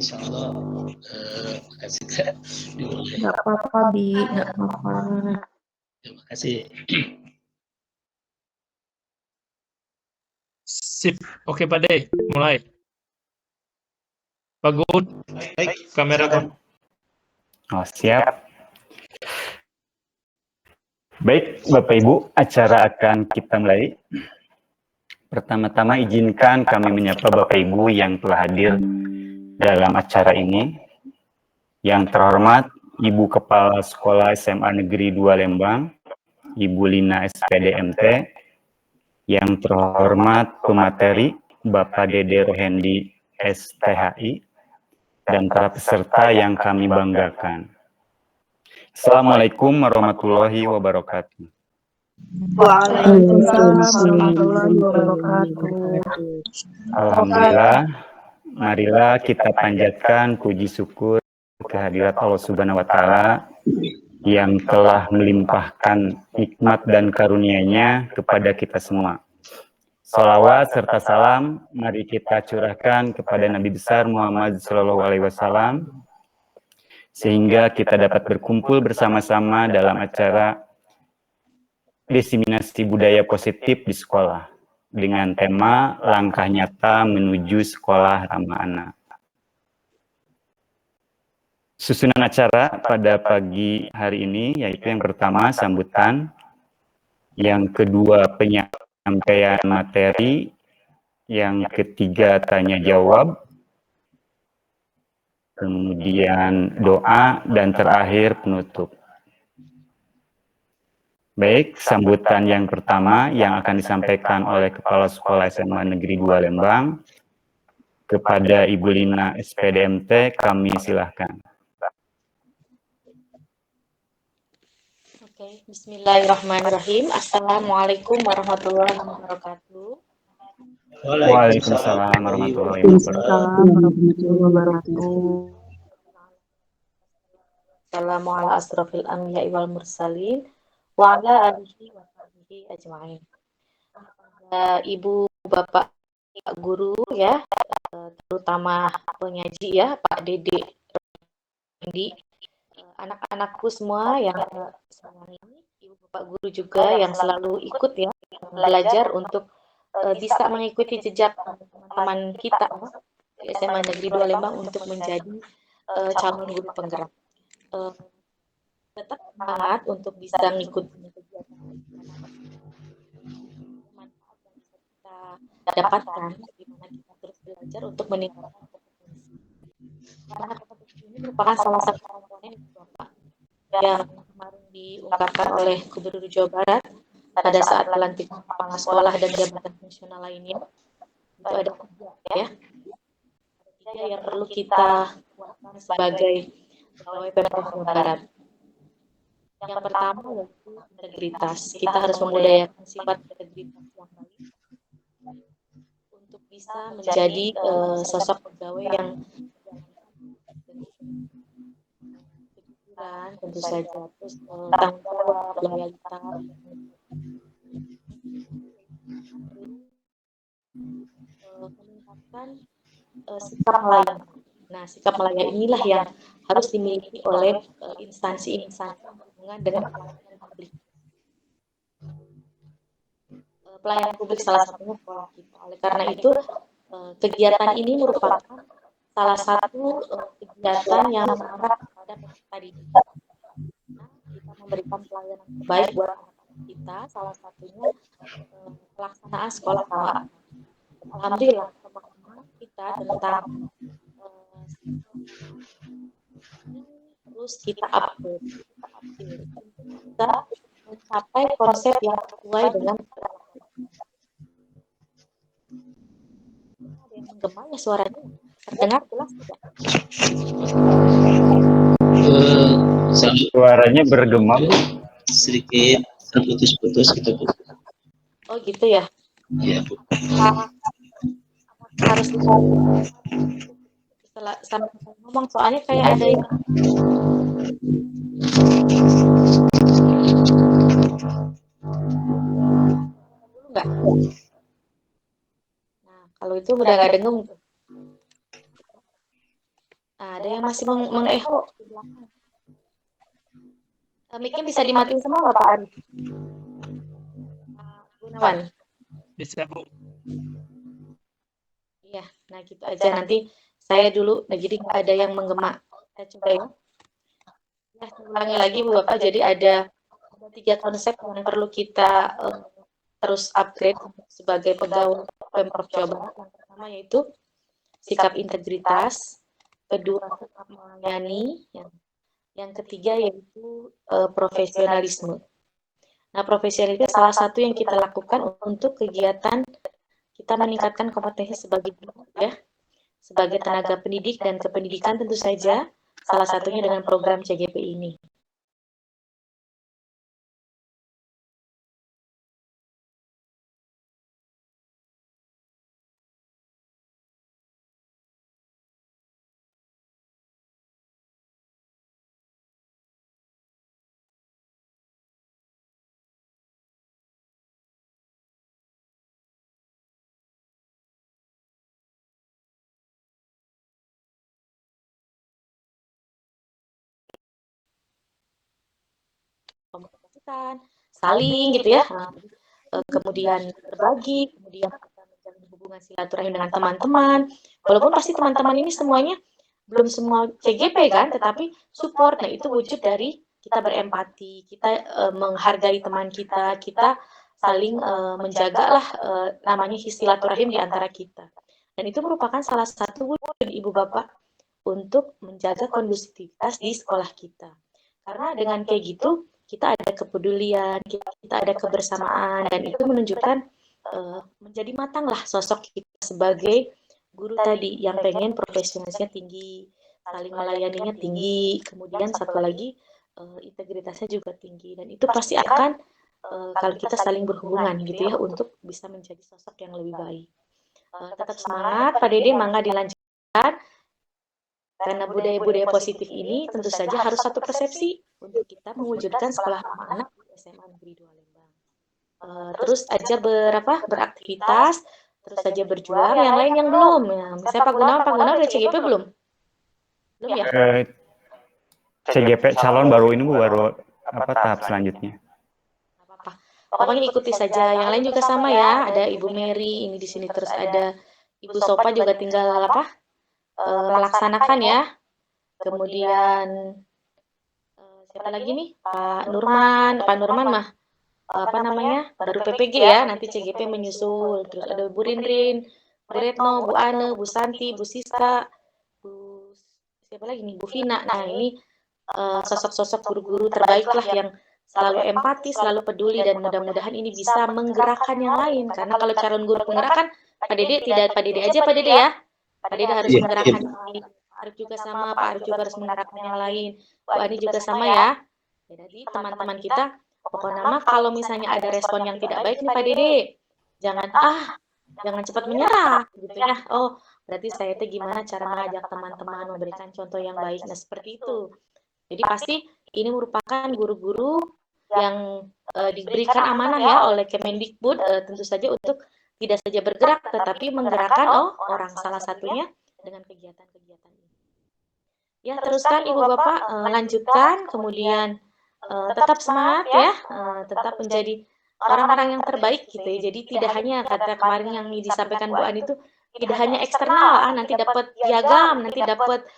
Insya Allah makasih Kak. Nggak apa-apa, Bi. Nggak apa-apa. Terima kasih. Sip. Oke, Pak De, mulai. Pak Gun, baik, kamera Gun. Oh, siap. Baik, Bapak Ibu, acara akan kita mulai. Pertama-tama izinkan kami menyapa Bapak Ibu yang telah hadir dalam acara ini. Yang terhormat Ibu Kepala Sekolah SMA Negeri 2 Lembang, Ibu Lina SPDMT. Yang terhormat pemateri Bapak Dede Rohendi STHI dan para peserta yang kami banggakan. Assalamualaikum warahmatullahi wabarakatuh. Waalaikumsalam warahmatullahi wabarakatuh. Alhamdulillah, marilah kita panjatkan puji syukur kehadirat Allah Subhanahu wa Ta'ala yang telah melimpahkan nikmat dan karunia-Nya kepada kita semua. Salawat serta salam mari kita curahkan kepada Nabi besar Muhammad SAW sehingga kita dapat berkumpul bersama-sama dalam acara diseminasi budaya positif di sekolah dengan tema langkah nyata menuju sekolah ramah anak. Susunan acara pada pagi hari ini yaitu yang pertama sambutan, yang kedua penyampaian materi, yang ketiga tanya jawab, kemudian doa, dan terakhir penutup. Baik, sambutan yang pertama yang akan disampaikan oleh Kepala Sekolah SMA Negeri 2 Lembang kepada Ibu Lina SPDMT, kami silahkan. Oke, bismillahirrahmanirrahim. Assalamualaikum warahmatullahi wabarakatuh. Waalaikumsalam warahmatullahi wabarakatuh. Assalamualaikum asrofil anbiya'i wal mursalin wa ala alihi wa sahbihi ajma'in. Ibu, Bapak, Guru ya, terutama penyaji ya, Pak Dede, anak-anakku semua yang sekarang ini, Ibu Bapak Guru juga yang selalu ikut ya, belajar untuk bisa mengikuti jejak teman-teman kita di SMA Negeri 2 Lembang untuk menjadi calon guru penggerak. Tetap semangat untuk bisa mengikuti kegiatan manfaat yang bisa kita dapatkan di mana kita terus belajar untuk meningkatkan kompetensi. Karena kompetensi ini merupakan salah satu komponen Bapak yang kemarin diungkapkan oleh Gubernur Jawa Barat pada saat pelantikan kepala sekolah dan jabatan fungsional lainnya. Itu ada 3 ya. Ada 3 yang perlu kita kuatkan sebagai pegawai Pemprov Jawa Barat. Yang pertama yaitu integritas. Kita harus membudayakan sifat integritas yang baik untuk bisa menjadi sosok pegawai yang kejujuran tentu saja, terus tanggung jawab, loyalitas, meningkatkan sikap melayani. Nah, sikap melayani inilah yang harus dimiliki oleh instansi-instansi yang berhubungan dengan pelayanan publik. Pelayanan publik salah satunya sekolah kita. Oleh karena itu, kegiatan ini merupakan salah satu kegiatan yang mengarah kepada peserta didik. Kita memberikan pelayanan terbaik buat anak-anak kita, salah satunya pelaksanaan sekolah ramah anak. Alhamdulillah, pemahaman kita tentang terus kita update kita mencapai konsep yang sesuai dengan ada yang menggema ya suaranya terdengar jelas tidak? Suaranya bergema, Sedikit terputus-putus gitu Bu. Oh gitu ya? Iya Bu. Harus setelah sampai ngomong soalnya kayak ada yang enggak. Nah, kalau itu udah nggak dengung. Ada yang masih mengeho di belakang. Mic-nya bisa dimatiin semua nggak Pak Arif? Pak Gunawan. Bisa, Bu. Iya, nah gitu aja. Nanti saya dulu, nah jadi nggak ada yang menggema. Kita coba ya. Nah, ulangi lagi Bu Bapak, jadi ada 3 konsep yang perlu kita terus upgrade sebagai pegawai Pemprov Jawa Barat. Yang pertama yaitu sikap integritas, kedua sikap melayani, yang ketiga yaitu profesionalisme. Nah, profesionalisme salah satu yang kita lakukan untuk kegiatan kita meningkatkan kompetensi sebagai guru ya, sebagai tenaga pendidik dan kependidikan tentu saja, salah satunya dengan program CGP ini. Komunikasikan, saling gitu ya, kemudian berbagi, kemudian kita menjalin hubungan silaturahim dengan teman-teman. Walaupun pasti teman-teman ini semuanya belum semua CGP kan, tetapi support. Nah itu wujud dari kita berempati, kita menghargai teman kita, kita saling menjagalah namanya silaturahim di antara kita. Dan itu merupakan salah satu wujud Ibu Bapak untuk menjaga kondusivitas di sekolah kita. Karena dengan kayak gitu kita ada kepedulian, kita ada kebersamaan, dan itu menunjukkan menjadi matang lah sosok kita sebagai guru tadi yang pengen profesionalisnya tinggi, saling melayaninya tinggi, kemudian satu lagi integritasnya juga tinggi, dan itu pasti akan kalau kita saling berhubungan gitu ya untuk bisa menjadi sosok yang lebih baik. Tetap semangat Pak Dede, mangga dilanjutkan. Karena budaya-budaya positif ini tentu saja harus satu persepsi untuk kita mewujudkan sekolah ramah anak di SMA Negeri 2 Lembang. Terus aja beraktivitas, terus saja berjuang. Yang lain yang belum, ya, misalnya Pak Gunawan udah CGP belum? Belum ya? CGP calon baru ini Bu, baru tahap selanjutnya. Apa-apa. Pokoknya ikuti saja. Yang lain juga sama ya. Ada Ibu Mary ini di sini, terus ada Ibu Sopa juga tinggal melaksanakan ya. Kemudian siapa lagi nih? Pak Nurman mah baru PPG ya, nanti CGP menyusul. Terus ada Bu Rindrin, Bu Retno, Bu Ane, Bu Santi, Bu Siska, Bu siapa lagi nih? Bu Vina. Nah ini sosok-sosok guru-guru terbaik lah yang selalu empati, selalu peduli, dan mudah-mudahan ini bisa menggerakkan yang lain. Karena kalau calon guru penggerak kan Pak Dede tidak Pak Dede aja Pak Dede ya. Pak Dede harus menggerakkan yang lain. Pak Arif juga sama, Pak Arif juga harus menggerakkan yang lain. Bu Ani juga sama ya. Jadi teman-teman kita, pokoknya mah kalau misalnya ada respon yang tidak baik nih Pak Dede, jangan cepat menyerah gitu ya. Oh, berarti saya itu gimana cara mengajak teman-teman memberikan contoh yang baik. Nah, seperti itu. Jadi pasti ini merupakan guru-guru yang diberikan amanah ya oleh Kemendikbud tentu saja untuk tidak saja bergerak tetapi menggerakkan orang, salah satunya dengan kegiatan-kegiatan ini. Ya, teruskan Ibu Bapak, lanjutkan, kemudian tetap semangat ya, tetap menjadi orang-orang yang terbaik gitu ya. Jadi tidak hanya kata kemarin yang disampaikan Bu Ani itu tidak hanya eksternal, nanti dapat piagam, nanti dapat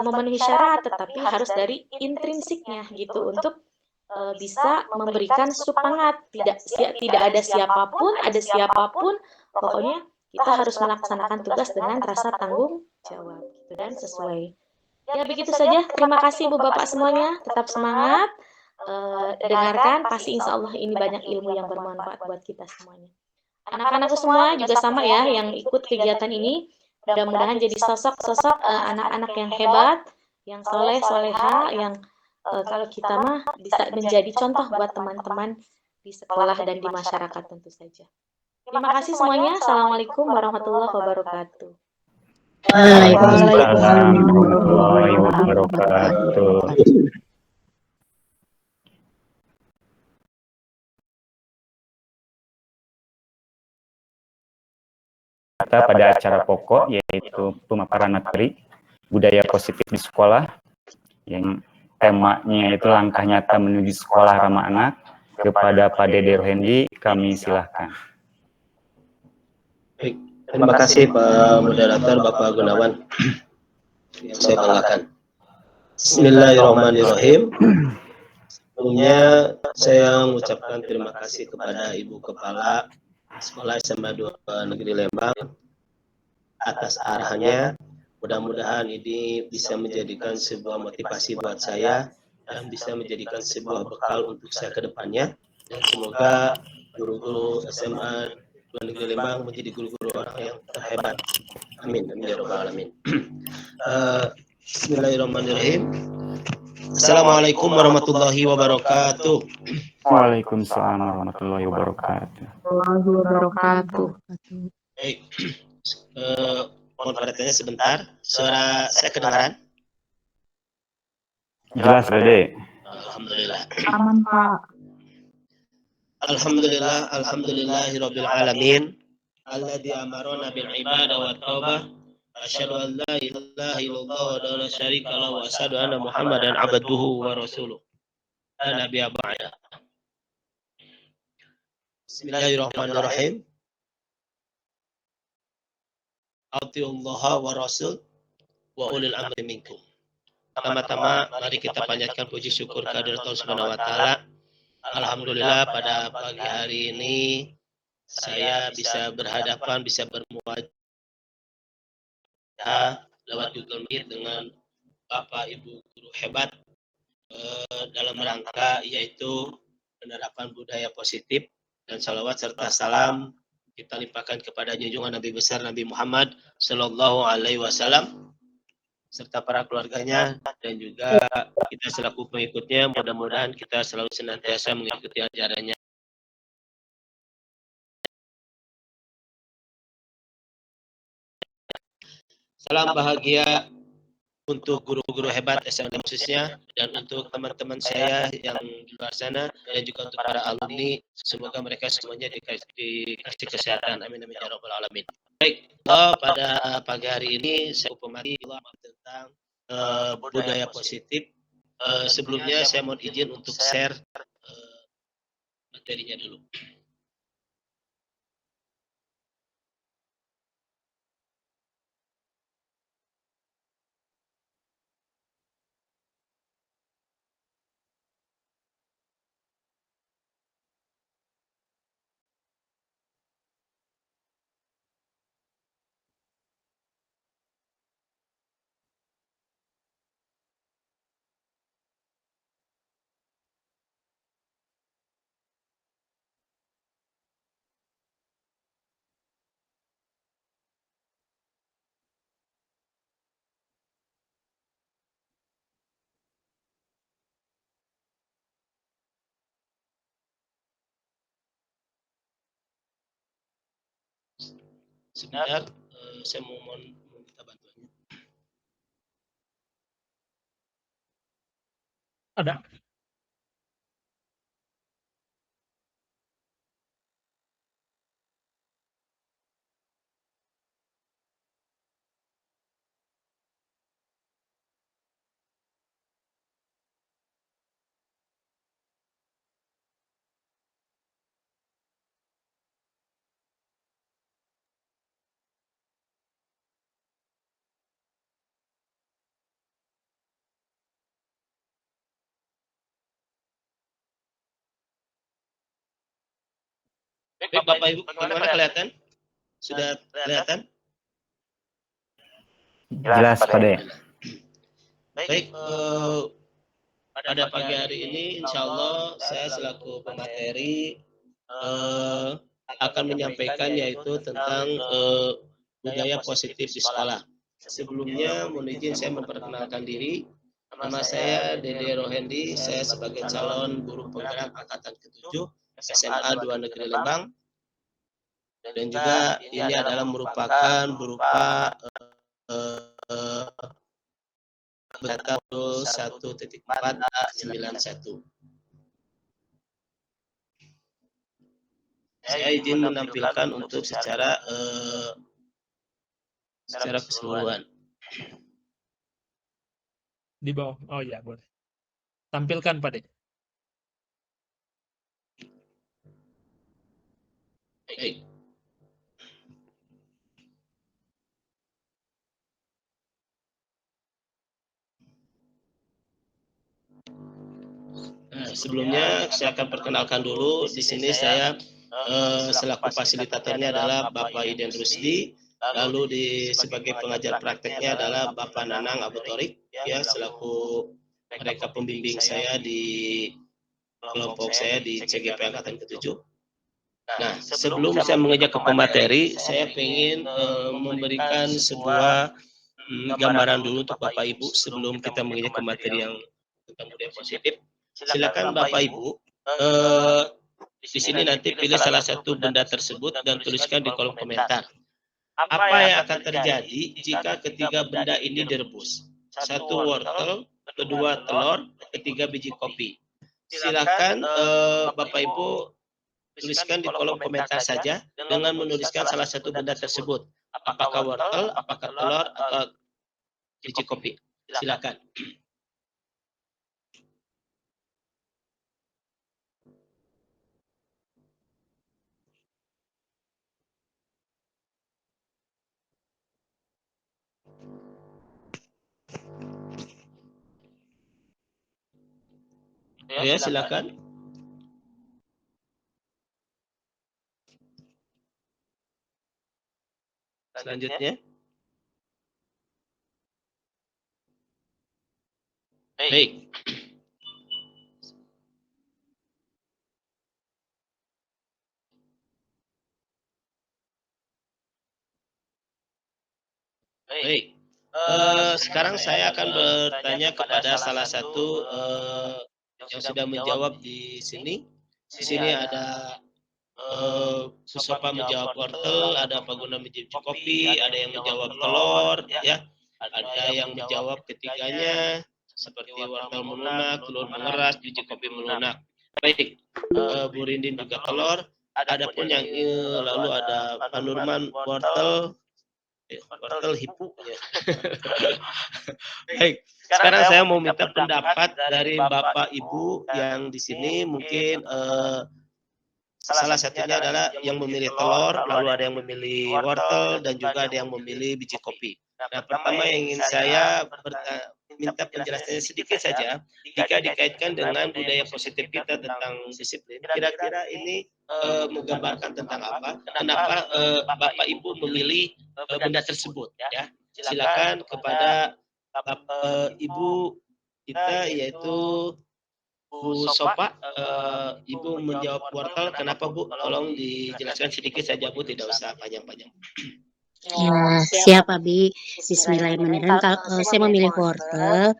memenuhi syarat, tetapi harus dari intrinsiknya gitu untuk bisa memberikan semangat. Tidak ada siapapun, pokoknya kita harus melaksanakan tugas dengan rasa tanggung jawab gitu, dan sesuai. Ya begitu saja. Terima kasih Bu Bapak semuanya. Tetap semangat. Dengarkan, pasti insya Allah ini banyak ilmu yang bermanfaat buat kita semuanya. Anak-anakku semua juga sama ya yang ikut kegiatan ini. Mudah-mudahan jadi sosok-sosok anak-anak yang hebat, yang soleh, soleha, yang kalau kita mah bisa menjadi contoh buat teman-teman di sekolah dan di masyarakat tentu saja. Terima kasih semuanya. Assalamualaikum warahmatullahi wabarakatuh. Waalaikumsalam warahmatullahi wabarakatuh. Kita pada acara pokok yaitu pemaparan materi budaya positif di sekolah yang temanya itu langkah nyata menuju sekolah ramah anak. Kepada Pak Dede Rohendi, kami silahkan. Baik, terima kasih Pak Moderator Bapak Gunawan yang saya banggakan. Bismillahirrahmanirrahim. Sebelumnya saya mengucapkan terima kasih kepada Ibu Kepala Sekolah SMA 2 Negeri Lembang atas arahannya. Mudah-mudahan ini bisa menjadikan sebuah motivasi buat saya dan bisa menjadikan sebuah bekal untuk saya ke depannya. Dan semoga guru-guru SMA 2 Negeri Lembang menjadi guru-guru orang yang terhebat. Amin. Amin ya rabbal alamin. Bismillahirrahmanirrahim. Assalamualaikum warahmatullahi wabarakatuh. Waalaikumsalam warahmatullahi wabarakatuh. Warahmatullahi wabarakatuh. Baik. Mohon perhatiannya sebentar. Suara saya kedengaran? Jelas, Dede. Alhamdulillah. Aman, Pak. Alhamdulillahirabbil alamin. Alladzi amarona bil ibadah wa taubah. Asyhadu an la ilaha illallah wa la syarika lahu wa asyhadu anna Muhammadan abduhu wa rasuluh. La nabiyya ba'da. Bismillahirrahmanirrahim. Atiullaha wa rasul wa ulil amri minkum. Pertama-tama mari kita panjatkan puji syukur kehadirat Allah Subhanahu wa taala. Alhamdulillah pada pagi hari ini saya bisa berhadapan, bisa bermuajah lewat Google Meet dengan Bapak Ibu guru hebat dalam rangka yaitu penerapan budaya positif dan salawat serta salam kita limpahkan kepada junjungan Nabi besar Nabi Muhammad Sallallahu Alaihi Wasallam serta para keluarganya dan juga kita selaku pengikutnya, mudah-mudahan kita selalu senantiasa mengikuti ajarannya. Salam bahagia untuk guru-guru hebat SMA khususnya dan untuk teman-teman saya yang di luar sana dan juga untuk para alumni, semoga mereka semuanya dikasih kesehatan. Amin amin ya rabbal alamin. Baik, pada pagi hari ini saya pemati tentang budaya positif. Sebelumnya saya mohon izin untuk share materinya dulu. Sebentar, saya mohon minta bantuannya. Ada. Baik, Bapak Ibu, bagaimana kelihatan? Sudah kelihatan? Jelas, Pak Dede. Baik, pada pagi hari ini insya Allah saya selaku pemateri akan menyampaikan yaitu tentang budaya positif di sekolah. Sebelumnya mohon izin saya memperkenalkan diri. Nama saya Dede Rohendi, saya sebagai calon guru penggerak angkatan ke-7 SMA 2 Negeri Lembang. Dan juga ini adalah merupakan berupa data 1.491. Saya izin menampilkan untuk secara keseluruhan. Di bawah. Oh ya, boleh. Tampilkan, Pak De. Baik. Nah, sebelumnya saya akan perkenalkan dulu. Di sini saya selaku fasilitatornya adalah Bapak Iden Rusdi. Lalu sebagai pengajar prakteknya adalah Bapak Nanang Abutorik, ya, selaku mereka pembimbing saya di kelompok saya di CGP Angkatan ke-7. Nah, sebelum saya mengejak ke pemateri, saya ingin memberikan sebuah gambaran dulu untuk Bapak Ibu sebelum kita mengejak ke materi yang tentang budaya positif. Silakan Bapak Ibu, di sini nanti pilih salah satu benda tersebut dan tuliskan di kolom komentar. Apa yang akan terjadi jika ketiga benda ini direbus? 1 wortel, 2 telur, 3 biji kopi. Silakan Bapak Ibu tuliskan di kolom komentar saja dengan menuliskan salah satu benda tersebut. Apakah wortel, apakah telur, atau biji kopi. Silakan. Ya, silakan. Selanjutnya. Baik. Baik. Sekarang saya akan bertanya kepada salah satu yang sudah menjawab di sini. Di sini ada Susopa menjawab wortel, ada Pak Guna menjawab kopi, ada yang menjawab telur, ya. Ada yang menjawab ketiganya seperti wortel melunak, telur mengeras, biji kopi melunak. Baik, Bu Rindin juga telur. Adapun yang lalu ada Pak Nurman wortel hipu. Ya. Baik, sekarang saya mau minta pendapat dari Bapak Ibu yang di sini. Mungkin salah satunya adalah yang memilih telur, lalu ada yang memilih wortel, dan juga ada yang memilih biji kopi. Nah, pertama yang ingin saya minta penjelasannya sedikit saja, jika dikaitkan dengan budaya positif kita tentang disiplin, kira-kira ini menggambarkan tentang apa? Kenapa Bapak Ibu memilih benda tersebut? Ya, silakan kepada Ibu kita, yaitu Bu Sopa. Ibu menjawab wortel. Kenapa, Bu? Tolong dijelaskan sedikit saja, Bu, tidak usah panjang-panjang. Ya, siap Abi. Bismillahirrahmanirrahim. Kalau saya memilih wortel,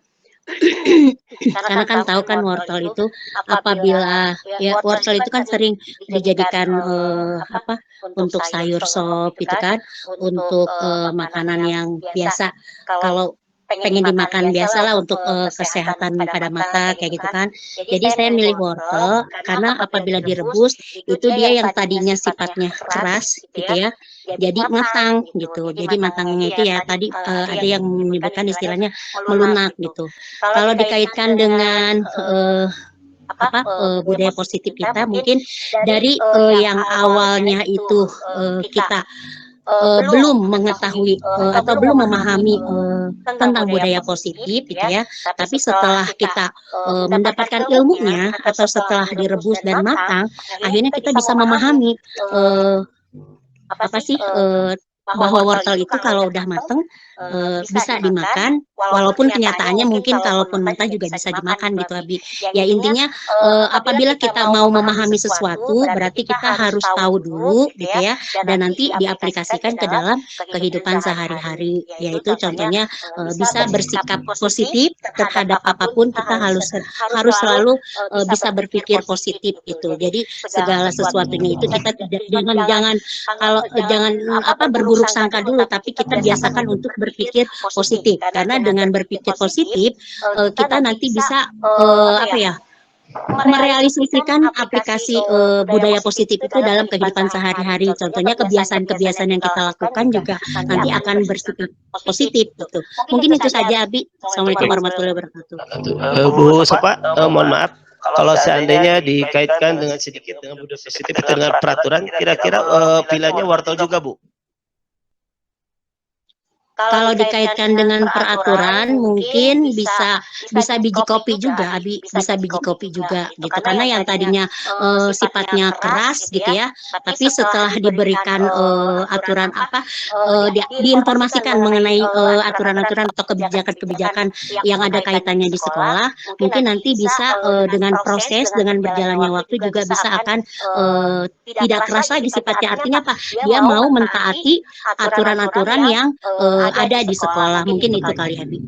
karena kan tahu kan wortel itu apabila ya wortel itu kan sering dijadikan untuk sayur sop gitu kan, untuk makanan yang biasa. Kalau pengen dimakan biasalah untuk kesehatan pada mata kayak gitu kan. Jadi saya milih wortel karena apabila direbus itu dia yang tadinya sifatnya keras gitu ya, jadi matang gitu. Jadi matangnya itu ya tadi ada yang menyebutkan istilahnya melunak gitu. Kalau dikaitkan dengan budaya positif kita, mungkin dari yang awalnya itu kita belum mengetahui atau belum memahami tentang budaya positif gitu ya, tapi setelah kita mendapatkan ilmunya atau setelah direbus dan matang, akhirnya kita bisa memahami bahwa wortel itu kalau udah matang bisa dimakan, walaupun kenyataannya mungkin kalaupun mentah juga bisa dimakan gitu Abi. Ya intinya apabila kita mau memahami sesuatu berarti kita harus tahu dulu gitu ya, dan nanti diaplikasikan ke dalam kehidupan sehari-hari, yaitu contohnya bisa bersikap positif terhadap apapun. Kita harus selalu bisa berpikir positif gitu. Jadi segala sesuatunya itu kita jangan berburuk sangka dulu, tapi kita biasakan untuk berpikir positif, karena dengan berpikir positif kita nanti bisa merealisasikan aplikasi budaya positif itu dalam kehidupan sehari-hari. Contohnya kebiasaan-kebiasaan yang kita lakukan juga nanti akan bersifat positif gitu. Mungkin itu saja, Abi. Assalamualaikum warahmatullahi wabarakatuh. Bu Sopa, mohon maaf. Kalau seandainya dikaitkan dengan sedikit dengan budaya positif itu dengan peraturan, kira-kira pilihannya wortel juga, Bu? Kalau dikaitkan dengan peraturan mungkin bisa biji kopi juga, Abi, bisa biji kopi juga gitu. Karena yang tadinya sifatnya keras gitu ya, tapi setelah diberikan aturan diinformasikan mengenai aturan-aturan atau kebijakan-kebijakan yang ada kaitannya di sekolah, mungkin nanti bisa dengan proses, dengan berjalannya waktu juga bisa akan tidak keras lagi sifatnya. Artinya apa? Dia mau mentaati aturan-aturan yang ada di sekolah. Mungkin itu kali, Abi.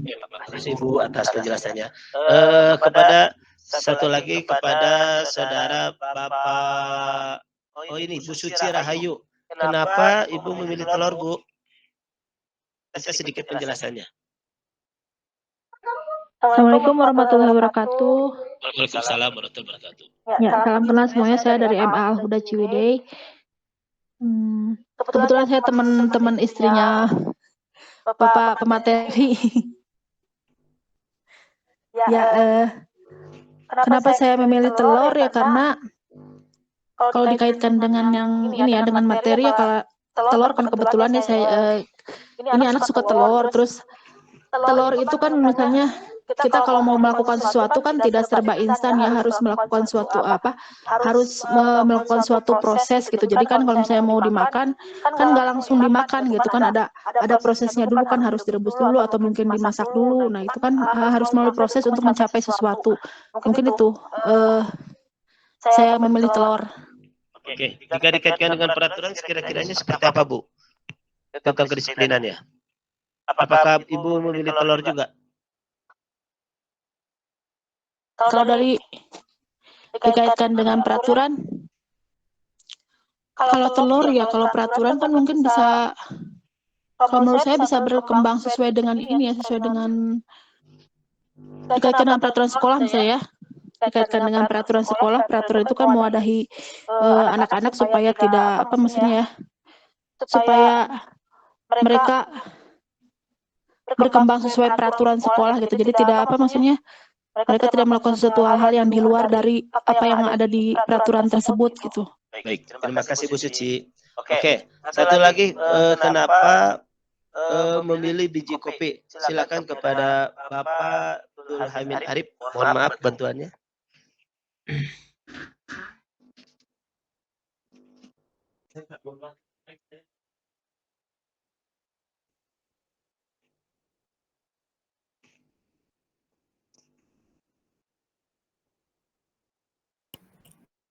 Ya, terima kasih Bu atas penjelasannya. Kepada satu lagi kepada saudara Bapak, ini Bu Suci Rahayu, kenapa Ibu memilih telur, Bu? Bisa sedikit penjelasannya. Assalamualaikum warahmatullahi wabarakatuh. Waalaikumsalam warahmatullahi wabarakatuh. Ya, salam kenal semuanya. Saya dari MA Al Huda Ciwidey. Kebetulan saya teman-teman istrinya Bapak pemateri. Ya, kenapa saya memilih telur ya karena kalau dikaitkan dengan yang ini ya dengan materi ya kalau telur kan kebetulan ya saya ini anak suka telur, terus telur itu kan misalnya kita kalau mau melakukan sesuatu kan tidak serba instan ya, harus melakukan melakukan suatu proses gitu. Jadi kan kalau misalnya mau dimakan kan nggak langsung dimakan gitu kan, ada prosesnya dulu kan, harus direbus dulu atau mungkin dimasak dulu. Nah itu kan harus melalui proses untuk mencapai sesuatu. Mungkin itu saya memilih telur. Oke, jika dikaitkan dengan peraturan kira-kiranya seperti apa, Bu? Tentang kedisiplinannya. Apakah Ibu memilih telur juga? Kalau dari dikaitkan dengan peraturan, kalau telur ya kalau peraturan kan mungkin bisa, kalau menurut saya bisa berkembang sesuai dengan ini ya, sesuai dengan dikaitkan dengan peraturan sekolah misalnya ya. Dikaitkan dengan peraturan sekolah, peraturan itu kan mewadahi anak-anak supaya tidak supaya mereka berkembang sesuai peraturan sekolah gitu. Jadi tidak mereka tidak melakukan sesuatu hal-hal yang di luar dari apa yang ada di peraturan tersebut gitu. Baik, terima kasih Bu Suci. Oke, satu lagi kenapa memilih biji kopi? Silakan kepada Bapak Abdul Hamid Arif. Mohon maaf bantuannya.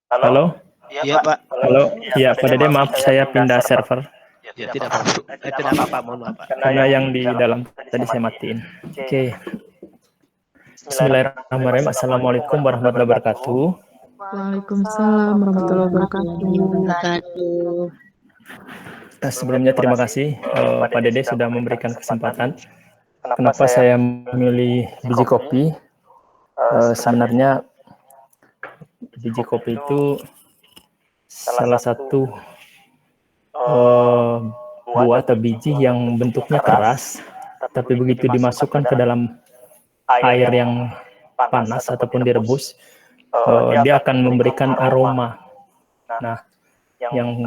Halo, Iya Pak. halo, ya Pak Dede, maaf saya pindah server Ya tidak apa-apa. Tidak apa-apa, mohon maaf Pak. karena yang di dalam tadi saya matiin. Oke. Bismillahirrahmanirrahim. Assalamualaikum warahmatullahi wabarakatuh. Waalaikumsalam warahmatullahi wabarakatuh. Sebelumnya terima kasih Pak Dede sudah memberikan kesempatan. Kenapa saya memilih biji kopi? Sebenarnya biji kopi itu salah satu buah atau biji yang bentuknya keras, tapi begitu dimasukkan ke dalam air yang panas ataupun direbus, dia akan memberikan aroma. Nah, yang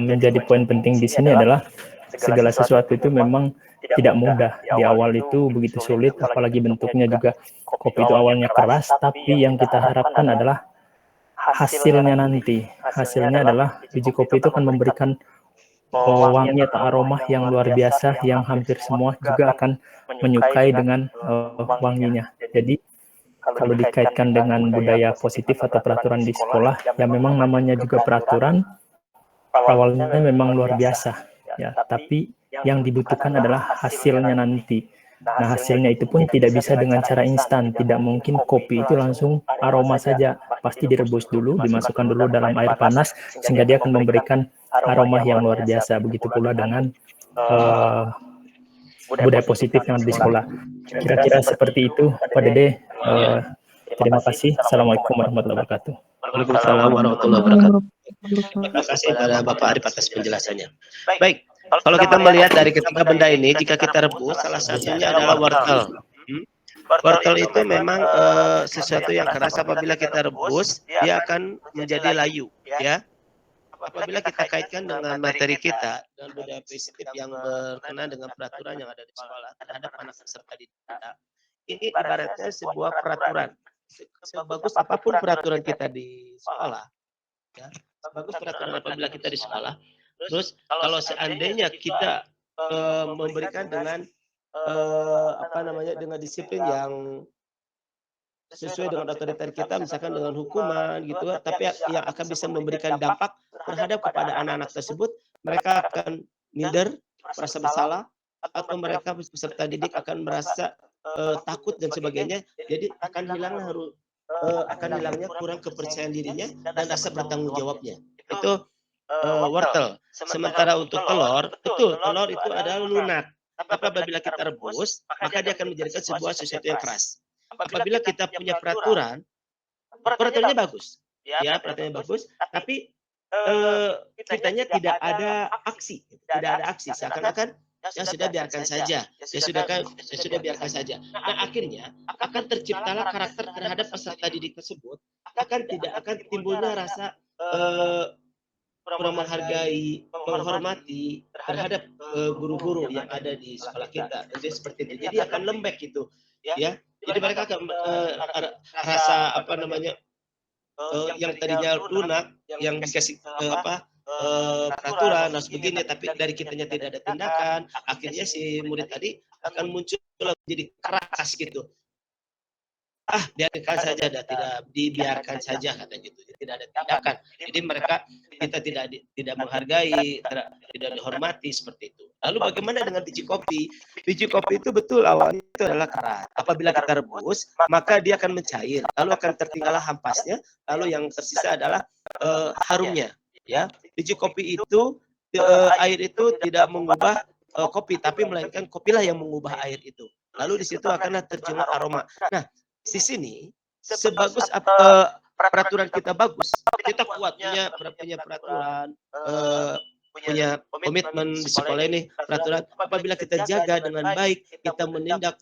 menjadi poin penting di sini adalah segala sesuatu itu memang tidak mudah. Di awal itu begitu sulit, apalagi bentuknya juga kopi itu awalnya keras, tapi yang kita harapkan adalah hasilnya nanti. Hasilnya adalah biji kopi itu akan memberikan wangi atau aroma yang luar biasa, yang hampir semua juga akan menyukai dengan wanginya. Jadi kalau dikaitkan dengan budaya positif atau peraturan di sekolah, ya memang namanya juga peraturan, awalnya memang luar biasa, ya. Tapi yang dibutuhkan adalah hasilnya nanti. Nah, hasilnya itu pun tidak bisa dengan cara instan. Tidak mungkin kopi itu langsung aroma saja. Pasti direbus dulu, dimasukkan dulu dalam air panas, sehingga dia akan memberikan aroma yang luar biasa. Begitu pula dengan budaya positif yang ada di sekolah. Kira-kira seperti itu, Pak Dede. Terima kasih. Assalamualaikum warahmatullahi wabarakatuh. Waalaikumsalam warahmatullahi wabarakatuh. Terima kasih pada Bapak Arif atas penjelasannya. Baik, kalau kita melihat dari ketiga benda ini, jika kita rebus, salah satunya adalah wortel. Wortel itu memang sesuatu yang keras. Apabila kita rebus, dia akan menjadi layu, ya. Apabila kita kaitkan dengan materi kita dan budaya positif yang berkenaan dengan peraturan yang ada di sekolah terhadap anak peserta didik kita, ini ibaratnya sebuah peraturan. Sebagus apapun peraturan kita di sekolah, ya, sebagus peraturan apabila kita di sekolah, terus kalau seandainya kita memberikan dengan dengan disiplin yang sesuai dengan otoriter kita, misalkan dengan hukuman gitu, tapi yang akan bisa memberikan dampak terhadap kepada anak-anak tersebut, mereka akan minder, merasa bersalah, atau mereka peserta didik akan merasa takut dan sebagainya. Jadi akan hilangnya kurang kepercayaan dirinya dan rasa bertanggung jawabnya. Itu wortel. Sementara untuk telur, betul, telur itu adalah lunak. Tapi apabila kita rebus, maka dia akan menjadikan sesuatu yang keras. Apabila kita punya peraturannya bagus, ya peraturannya bagus, tapi kitanya tidak ada aksi, seakan-akan ya sudah biarkan saja, biarkan saja. Nah akhirnya akan terciptalah karakter terhadap peserta didik tersebut, tidak akan timbulnya rasa kurang menghargai, menghormati terhadap guru-guru yang ada di sekolah kita. Jadi seperti itu. Jadi akan lembek gitu, ya. Jadi mereka akan rasa yang tadinya lunak, yang dikasih peraturan harus begini, tapi dari kitanya tidak ada tindakan, akhirnya si murid tadi akan muncul jadi keras gitu. Biarkan saja, tidak dibiarkan saja kata gitu, tidak ada tindakan. Jadi kita tidak menghargai, tidak dihormati seperti itu. Lalu bagaimana dengan biji kopi? Biji kopi itu betul awalnya itu adalah keras. Apabila kita rebus, maka dia akan mencair, lalu akan tertinggallah hampasnya, lalu yang tersisa adalah harumnya. Ya, biji kopi itu air itu tidak mengubah kopi, tapi melainkan kopilah yang mengubah air itu. Lalu di situ akanlah tercium aroma. Nah, di sini sebagus peraturan kita bagus, kita kuat punya peraturan, punya komitmen di sekolah ini peraturan. Apabila kita jaga dengan baik, kita menindak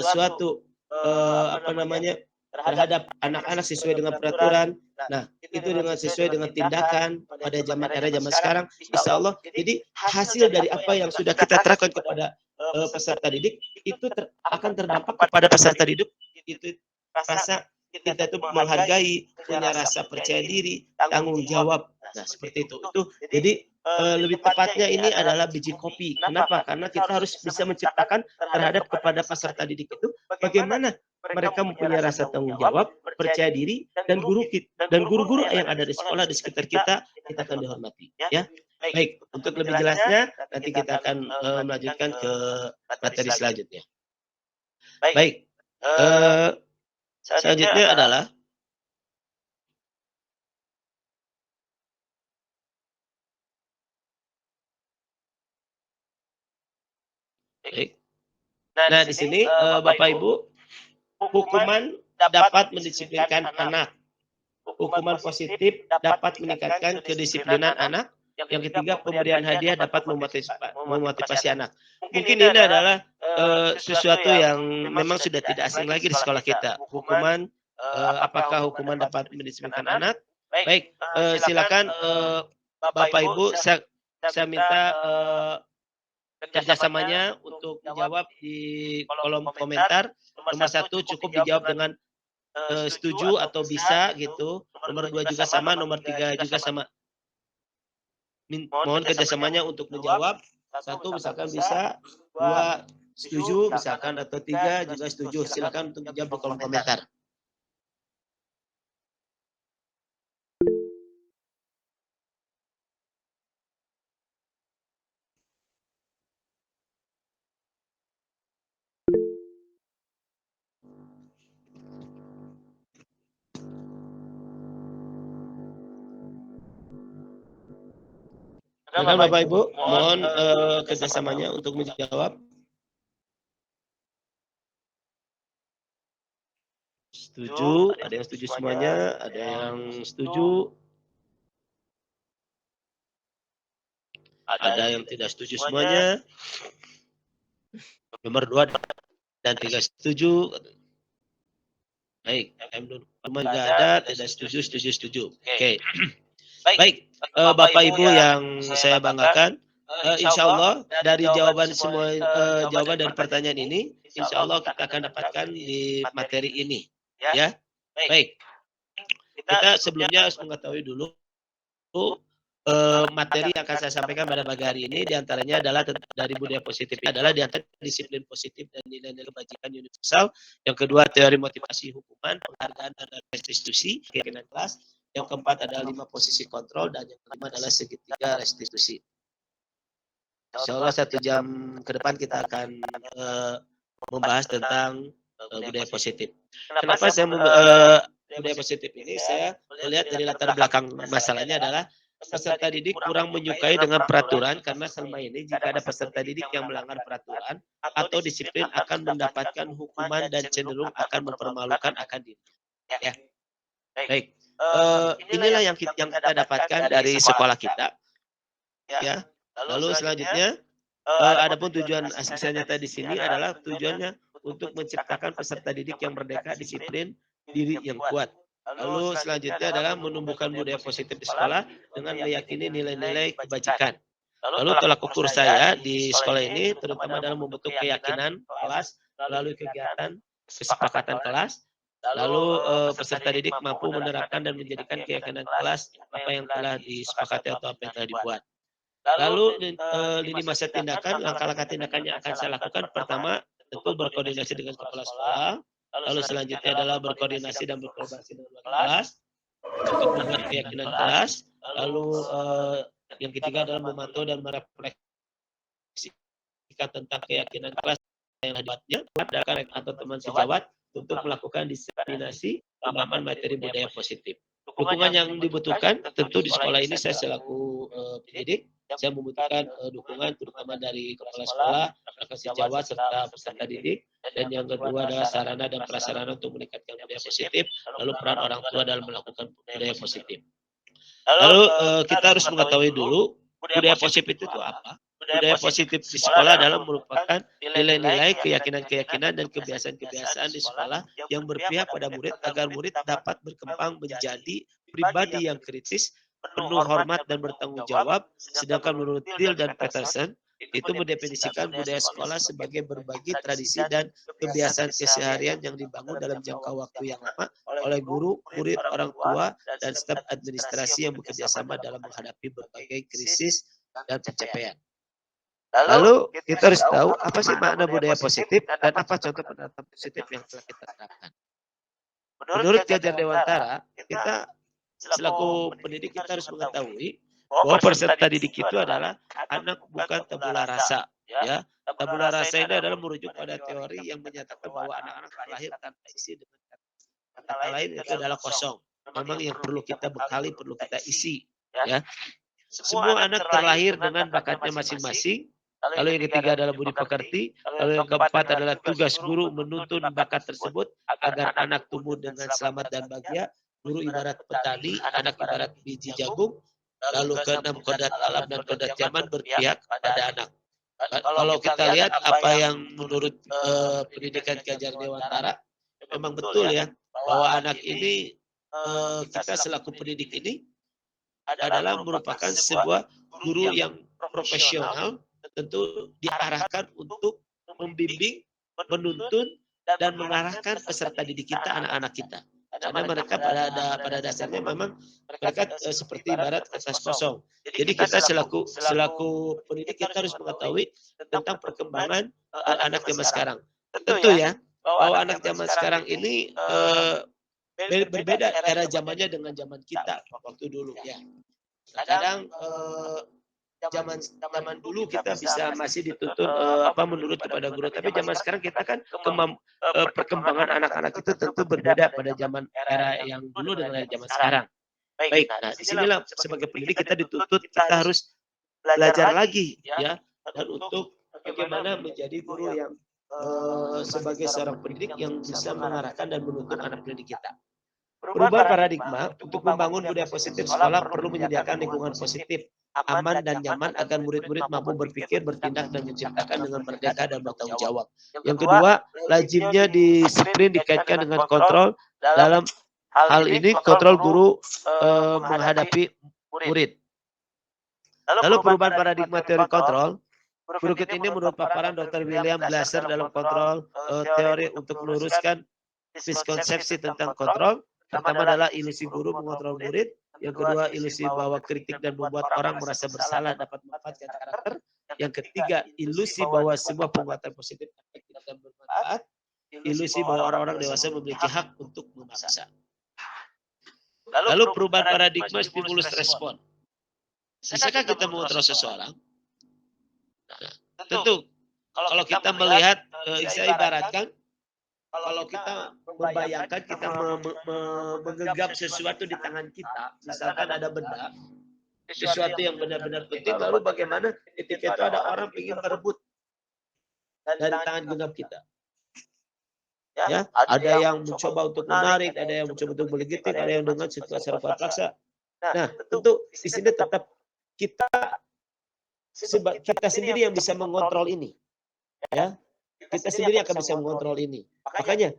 suatu terhadap anak-anak sesuai dengan peraturan. Nah, itu dengan sesuai dengan tindakan pada zaman sekarang, insya Allah. Jadi hasil dari apa yang sudah kita terapkan kepada peserta didik itu akan terdampak kepada peserta didik itu rasa kita itu menghargai, punya rasa percaya diri, tanggung jawab. Nah, seperti itu. Jadi lebih tepatnya ini adalah biji kopi. Kenapa? Karena kita harus bisa menciptakan terhadap kepada peserta didik itu bagaimana mereka mempunyai rasa tanggung jawab, percaya diri, dan guru-guru yang ada di sekolah di sekitar kita akan dihormati. Ya, baik. Untuk lebih jelasnya nanti kita akan melanjutkan ke materi selanjutnya. Baik. Selanjutnya adalah Nah, di sini Bapak Ibu, hukuman dapat mendisiplinkan anak. Hukuman positif dapat meningkatkan kedisiplinan anak. Yang ketiga, pemberian hadiah dapat memotivasi anak. Mungkin ini adalah sesuatu yang memang sudah tidak asing lagi di sekolah kita. Hukuman, apakah hukuman dapat mendisiplinkan anak? Baik, silakan Bapak Ibu, saya minta kerjasamanya untuk dijawab di kolom komentar. Nomor 1 cukup dijawab dengan setuju atau bisa gitu. Nomor 2 juga sama, nomor 3 juga sama. Mohon kerjasamanya untuk menjawab. 1 misalkan bisa, 2 setuju misalkan, atau 3 juga setuju. Silakan untuk dijawab di kolom komentar. Silakan Bapak Ibu, mohon kerjasamanya untuk menjawab. setuju, ada yang setuju semuanya, ada yang setuju, ada yang tidak setuju semuanya. Nomor 2 dan 3 setuju. Baik, cuma juga ada tidak setuju, setuju. Oke. Baik, Bapak Ibu yang saya banggakan, insya Allah dari jawaban semua jawaban dari pertanyaan ini, insya Allah kita akan dapatkan di materi ini. Ya, baik. Kita sebelumnya harus mengetahui dulu materi yang akan saya sampaikan pada pagi hari ini diantaranya adalah dari budaya positif adalah diantara disiplin positif dan nilai-nilai kebajikan universal. Yang kedua teori motivasi hukuman, penghargaan dan restitusi, keyakinan kelas. Yang keempat adalah 5 posisi kontrol dan yang kelima adalah segitiga restitusi. Insya Allah 1 jam ke depan kita akan membahas tentang budaya positif. Kenapa saya budaya positif ini? Saya melihat dari latar belakang masalahnya adalah peserta didik kurang menyukai dengan peraturan karena selama ini jika ada peserta didik yang melanggar peraturan atau disiplin akan mendapatkan hukuman dan cenderung akan mempermalukan akan diri. Ya. Baik. Inilah yang kita dapatkan dari sekolah kita. Ya. Lalu selanjutnya adapun tujuan asli nyata di sini adalah tujuannya untuk menciptakan peserta didik yang merdeka, disiplin, diri yang kuat. Lalu selanjutnya adalah menumbuhkan budaya positif di sekolah dengan meyakini nilai-nilai kebajikan. Lalu tolak ukur saya di sekolah ini terutama dalam membentuk keyakinan kelas melalui kegiatan kesepakatan kelas. Lalu peserta didik mampu menerapkan dan menjadikan keyakinan kelas apa yang telah disepakati atau apa yang telah dibuat. Lalu lini masa tindakan, langkah-langkah tindakan yang akan saya lakukan pertama tentu berkoordinasi dengan kepala sekolah. Lalu selanjutnya adalah berkoordinasi dan berkolaborasi dengan kelas, membuat keyakinan kelas. Lalu yang ketiga adalah memantau dan merefleksikan tentang keyakinan kelas yang dibuatnya atau teman sejawat untuk melakukan diseminasi pemahaman materi budaya positif. Dukungan yang dibutuhkan tentu di sekolah ini saya selaku pendidik, saya membutuhkan dukungan terutama dari kepala sekolah, rekan sejawat serta peserta didik. Dan yang kedua adalah sarana dan prasarana untuk meningkatkan budaya positif, lalu peran orang tua dalam melakukan budaya positif. Lalu kita harus mengetahui dulu budaya positif itu apa. Budaya positif di sekolah adalah merupakan nilai-nilai, keyakinan-keyakinan dan kebiasaan-kebiasaan di sekolah yang berpihak pada murid agar murid dapat berkembang menjadi pribadi yang kritis, penuh hormat dan bertanggung jawab. Sedangkan menurut Thiel dan Peterson, itu mendefinisikan budaya sekolah sebagai berbagi tradisi dan kebiasaan keseharian yang dibangun dalam jangka waktu yang lama oleh guru, murid, orang tua, dan staf administrasi yang bekerja sama dalam menghadapi berbagai krisis dan pencapaian. Lalu kita harus tahu apa sih makna budaya positif dan apa contoh penerapan positif yang telah kita terapkan. Menurut Ki Hajar Dewantara, kita selaku pendidik kita harus mengetahui bahwa peserta didik itu adalah anak bukan tabula rasa. Ya, tabula rasa ini adalah merujuk pada teori yang menyatakan bahwa anak-anak terlahir tanpa isi dengan kata lain itu adalah kosong. Memang yang perlu kita bekali, perlu kita isi. Ya, semua anak terlahir dengan bakatnya masing-masing. Lalu yang ketiga adalah budi pekerti. Lalu yang keempat adalah tugas guru menuntun bakat tersebut agar anak tumbuh dengan selamat dan bahagia. Guru ibarat petani, anak ibarat biji jagung. Lalu keenam kodrat alam dan kodrat zaman berpihak pada anak. Kalau kita lihat apa yang menurut pendidikan Ki Hajar Dewantara, memang betul ya bahwa anak ini kita selaku pendidik ini adalah merupakan sebuah guru yang profesional, tentu diarahkan untuk membimbing, menuntun dan mengarahkan peserta didik kita, anak-anak kita. Karena mereka pada dasarnya memang mereka seperti ibarat kertas kosong. Jadi kita selaku pendidik kita harus mengetahui tentang perkembangan anak zaman sekarang. Tentu ya bahwa anak zaman sekarang ini berbeda era zamannya dengan zaman kita waktu dulu ya. Kadang zaman dulu kita bisa masih dituntun menurut kepada guru, tapi zaman sekarang kita kan perkembangan anak-anak itu tentu berbeda pada zaman era yang dulu dengan zaman sekarang. Baik, nah disinilah sebagai pendidik kita dituntut kita harus belajar lagi ya, dan untuk bagaimana menjadi guru yang sebagai seorang pendidik yang bisa mengarahkan dan menuntun anak didik kita. Perubahan paradigma untuk membangun budaya positif sekolah perlu menyediakan lingkungan positif, aman dan nyaman agar murid-murid mampu berpikir, bertindak dan menciptakan dengan merdeka dan bertanggung jawab. Yang kedua, lazimnya disiplin dikaitkan dengan kontrol. Dalam hal ini kontrol guru menghadapi murid. Lalu perubahan paradigma teori kontrol. Berikut ini menurut paparan Dr. William Glasser dalam kontrol teori untuk meluruskan miskonsepsi tentang kontrol. Pertama adalah ilusi guru mengontrol murid. Yang kedua, ilusi bahwa kritik dan membuat orang merasa bersalah dapat memanfaatkan karakter. Yang ketiga, ilusi bahwa sebuah penguatan positif efektif dan bermanfaat. Ilusi bahwa orang-orang dewasa memiliki hak untuk memaksa. Lalu perubahan paradigma stimulus respon. Bisakah kita mengontrol seseorang? Nah, tentu, kalau kita melihat, saya ibaratkan, kalau kita membayangkan kita menggenggam sesuatu di tangan kita, misalkan ada benda, sesuatu yang benar-benar penting, lalu bagaimana ketika itu ada orang ingin merebut dari tangan genggam kita. Ya, ada yang mencoba untuk menarik, ada yang mencoba untuk melegitik, ada yang dengan situasi secara paksa. Nah, tentu di sini tetap kita sendiri yang bisa mengontrol ini. Ya, kita sendiri akan bisa mengontrol ini. Makanya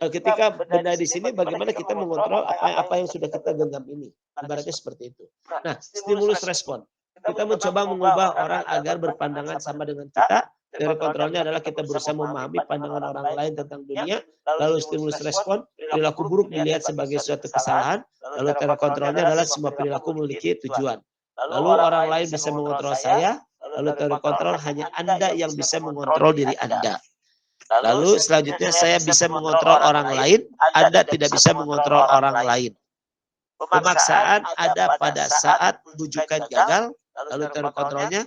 ketika benda di sini bagaimana kita mengontrol apa yang sudah kita genggam ini. Ibaratnya seperti itu. Nah, stimulus respon. Kita mencoba mengubah orang agar berpandangan sama dengan kita. Teori kontrolnya adalah kita berusaha memahami pandangan orang lain tentang dunia. Lalu stimulus respon, perilaku buruk dilihat sebagai suatu kesalahan. Lalu teori kontrolnya adalah semua perilaku memiliki tujuan. Lalu orang lain bisa mengontrol saya. Lalu teori kontrol hanya Anda yang bisa mengontrol diri Anda. Lalu selanjutnya saya bisa mengontrol orang lain, Anda tidak bisa mengontrol orang lain. Pemaksaan ada pada saat bujukan gagal, lalu teori kontrolnya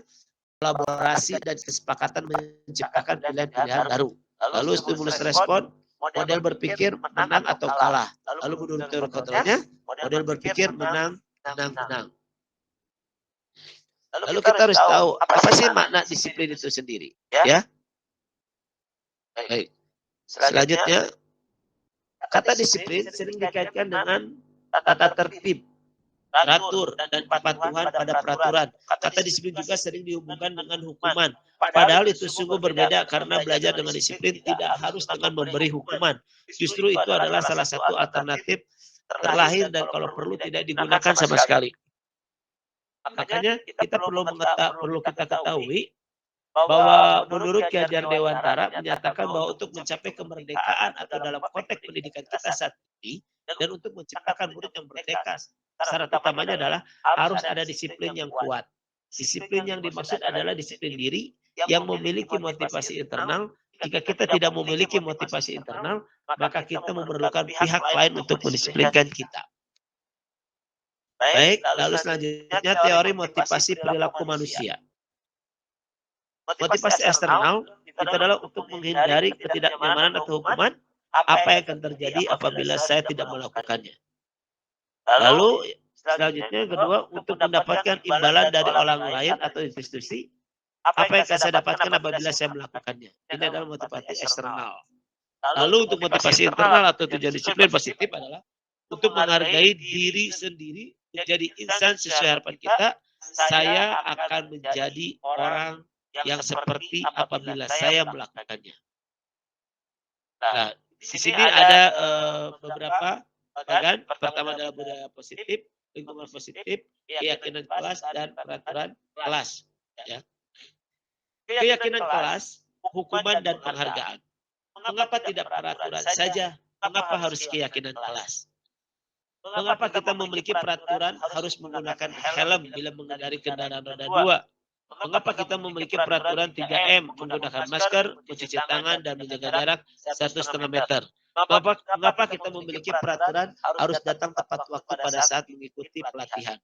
kolaborasi dan kesepakatan menciptakan pilihan-pilihan baru. Lalu stimulus respon, model berpikir menang atau kalah. Lalu menurut teori kontrolnya, model berpikir menang, menang. Lalu kita harus tahu apa sih makna disiplin itu sendiri, ya? Baik. Selanjutnya, kata disiplin sering dikaitkan dengan tata tertib, teratur, dan kepatuhan pada peraturan. Kata disiplin juga sering dihubungkan dengan hukuman. Padahal itu sungguh berbeda karena belajar dengan disiplin tidak harus dengan memberi hukuman. Justru itu adalah salah satu alternatif terlahir dan kalau perlu tidak digunakan sama sekali. Makanya kita perlu kita ketahui bahwa menurut Ki Hajar Dewantara menyatakan bahwa untuk mencapai kemerdekaan atau dalam konteks pendidikan kita saat ini dan untuk menciptakan murid yang merdeka, syarat utamanya adalah harus ada disiplin yang kuat. Disiplin yang dimaksud adalah disiplin diri yang memiliki motivasi internal. Jika kita tidak memiliki motivasi internal, maka kita memerlukan pihak lain untuk mendisiplinkan kita. Baik, lalu selanjutnya teori motivasi perilaku manusia. Motivasi eksternal itu adalah untuk menghindari ketidaknyamanan atau hukuman. Apa yang akan terjadi apabila saya tidak melakukannya. Lalu selanjutnya yang kedua, untuk mendapatkan imbalan dari orang lain atau institusi. Apa yang akan saya dapatkan apabila saya melakukannya. Ini adalah motivasi eksternal. Lalu untuk motivasi internal atau tujuan disiplin positif adalah untuk menghargai diri sendiri, menjadi insan sesuai harapan kita. Saya akan menjadi orang yang seperti apabila saya melakukannya. Nah, di sini ada beberapa bagian. Pertama adalah budaya positif, lingkungan positif, keyakinan kelas, dan peraturan kelas. Ya. Keyakinan kelas, hukuman, dan penghargaan. Mengapa tidak peraturan saja? Mengapa harus keyakinan kelas? Mengapa kita memiliki peraturan harus menggunakan helm bila mengendari kendaraan roda 2? Mengapa kita memiliki peraturan 3M, menggunakan masker, mencuci tangan, dan menjaga jarak 1,5 meter? Mengapa kita memiliki peraturan harus datang tepat waktu pada saat mengikuti pelatihan?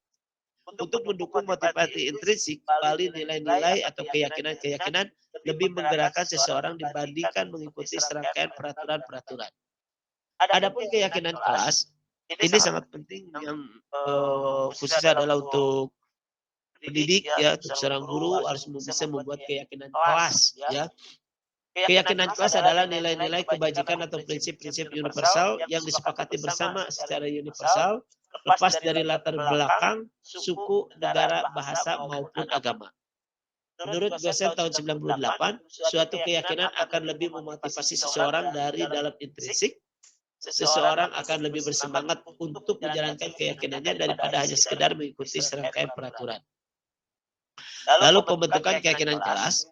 Untuk mendukung motivasi intrinsik, kembali nilai-nilai atau keyakinan-keyakinan lebih menggerakkan seseorang dibandingkan mengikuti serangkaian peraturan-peraturan. Adapun keyakinan kelas, ini sangat penting yang khususnya adalah untuk pendidik ya, untuk seorang guru harus bisa membuat keyakinan kelas ya. Keyakinan kelas adalah nilai-nilai kebajikan atau prinsip-prinsip universal yang disepakati bersama secara universal, lepas dari latar belakang, suku, negara, bahasa, maupun agama. Menurut Gosel tahun 98, suatu keyakinan akan lebih memotivasi seseorang dari dalam intrinsik. Seseorang akan lebih bersemangat untuk menjalankan keyakinannya daripada hanya sekedar mengikuti serangkaian peraturan. Lalu pembentukan keyakinan kelas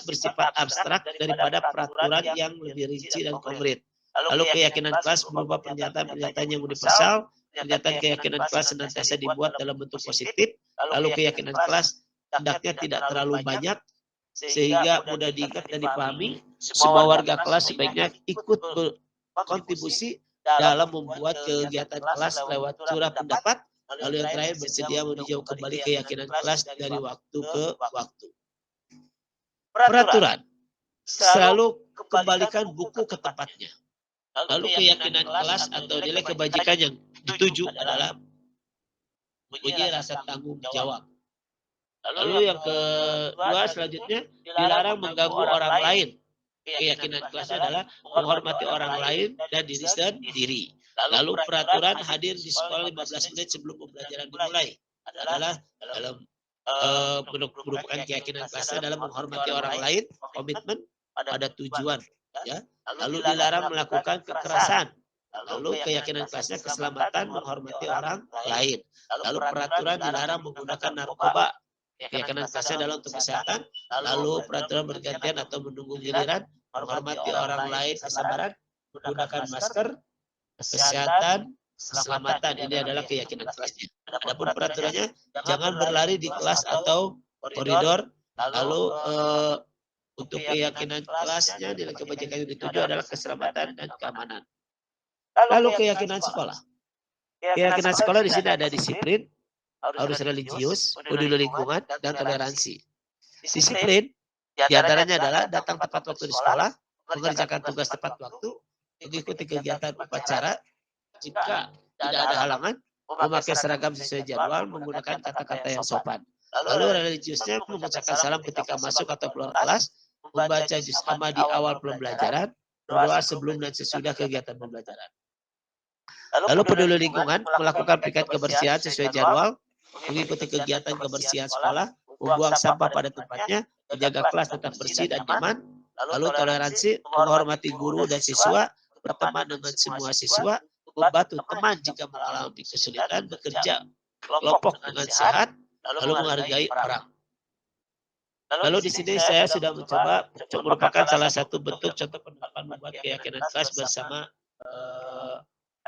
bersifat abstrak daripada peraturan yang lebih rinci dan konkret. Lalu keyakinan kelas berupa pernyataan-pernyataan yang universal, pernyataan keyakinan kelas senantiasa dibuat dalam bentuk positif, lalu keyakinan kelas hendaknya tidak terlalu banyak, sehingga mudah diingat dan dipahami. Semua warga kelas sebaiknya ikut berkontribusi dalam membuat kegiatan kelas lewat surah pendapat. Lalu yang terakhir, bersedia meninjau kembali keyakinan kelas dari waktu ke waktu. Peraturan. Selalu kembalikan buku ke tempatnya. Lalu keyakinan kelas atau nilai kebajikan yang dituju adalah mempunyai rasa tanggung jawab. Lalu yang kedua selanjutnya, dilarang mengganggu orang lain. Keyakinan kelasnya adalah menghormati orang lain dan diri sendiri. Lalu peraturan hadir di sekolah 15 menit sebelum pembelajaran dimulai adalah dalam merupakan keyakinan kelasnya adalah menghormati orang lain, komitmen pada tujuan, ya. Lalu dilarang melakukan kekerasan. Lalu keyakinan kelasnya keselamatan, menghormati orang lain. Lalu peraturan dilarang menggunakan narkoba. Keyakinan kelasnya adalah untuk kesehatan. Lalu peraturan bergantian atau menunggu giliran, menghormati orang lain, kesabaran, menggunakan masker, kesehatan, keselamatan. Ini adalah keyakinan kelasnya. Adapun peraturannya, jangan berlari di kelas atau koridor. Lalu untuk keyakinan kelasnya, nilai kebajikan yang dituju adalah keselamatan dan keamanan. Lalu keyakinan sekolah. Keyakinan sekolah di sini ada disiplin, harus religius, peduli lingkungan, dan toleransi. Disiplin diantaranya adalah datang tepat waktu di sekolah, mengerjakan tugas tepat waktu, mengikuti kegiatan upacara, jika tidak ada halangan, memakai seragam sesuai jadwal, menggunakan kata-kata yang sopan. Lalu religiusnya mengucapkan salam ketika masuk atau keluar kelas, membaca juz amma di awal pembelajaran, berdoa sebelum dan sesudah kegiatan pembelajaran. Lalu peduli lingkungan, melakukan piket kebersihan sesuai jadwal, mengikuti kegiatan kebersihan sekolah, membuang sampah pada tempatnya, menjaga kelas tetap bersih dan nyaman. Lalu toleransi, menghormati guru dan siswa, berteman dengan semua siswa, membantu teman jika mengalami kesulitan, bekerja kelompok dengan sehat, lalu menghargai orang. Lalu di sini saya sudah mencoba merupakan salah satu bentuk contoh penerapan membuat keyakinan kelas bersama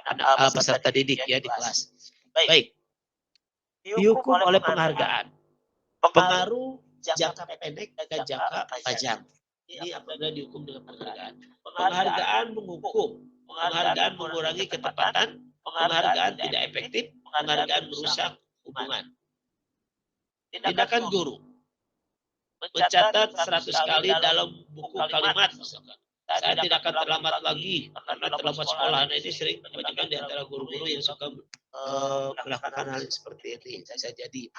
anak peserta didik ya di kelas. Baik, dihukum oleh penghargaan, pengaruh jangka pendek dan jangka panjang. Ini apabila dihukum dengan penghargaan. Penghargaan menghukum, penghargaan mengurangi ketepatan, penghargaan tidak efektif, penghargaan merusak hubungan. Tindakan guru, mencatat 100 kali dalam buku kalimat misalkan. Saya tidak akan terlambat lagi karena terlambat sekolah. Nah, ini sering kebanyakan di antara guru-guru yang suka melakukan hal seperti ini. Bisa jadi.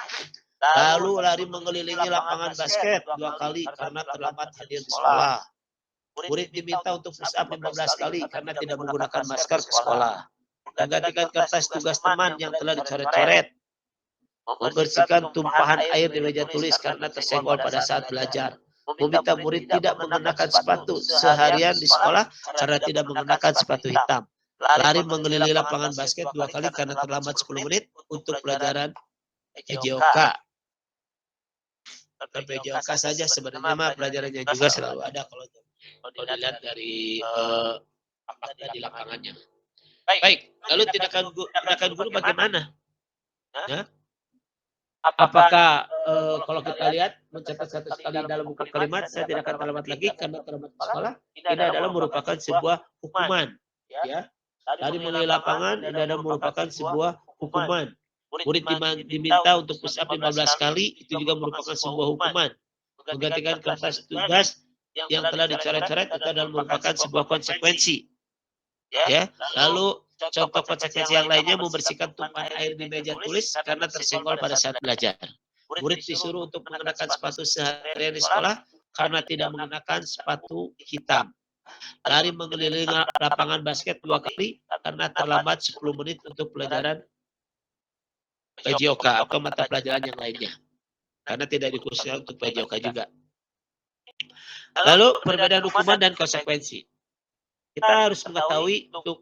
Lalu lari mengelilingi lapangan basket 2 kali karena terlambat hadir di sekolah. Murid diminta untuk push up 15 kali karena tidak menggunakan masker ke sekolah. Menggantikan kertas tugas teman yang telah dicoret-coret. Membersihkan tumpahan air di meja tulis karena tersenggol pada saat belajar. Meminta murid tidak mengenakan sepatu seharian di sekolah karena tidak mengenakan sepatu hitam. Lari mengelilingi lapangan basket 2 kali karena terlambat 10 menit untuk pelajaran PJOK. PJOK saja sebenarnya mah pelajarannya juga selalu ada kalau dilihat dari fakta di lapangannya. Baik, lalu tindakan guru bagaimana? Ya? Apakah kalau kita lihat mencatat 100 kali dalam buku kalimat, saya tidak akan terlambat lagi karena terlambat di sekolah, ini adalah merupakan sebuah hukuman. Ya, dari mulai lapangan ini adalah merupakan sebuah hukuman. Murid diminta untuk push up 15 kali, itu juga merupakan sebuah hukuman. Menggantikan kertas tugas yang telah dicoret-coret itu adalah merupakan sebuah konsekuensi. Ya, lalu contoh konsekuensi yang lainnya membersihkan tumpahan air di meja tulis karena tersenggol pada saat belajar. Murid disuruh untuk mengenakan sepatu seharian di sekolah karena tidak menggunakan sepatu hitam. Lari mengelilingi lapangan basket 2 kali karena terlambat 10 menit untuk pelajaran PJOK atau mata pelajaran yang lainnya. Karena tidak dikhususkan untuk PJOK juga. Lalu perbedaan hukuman dan konsekuensi. Kita harus mengetahui untuk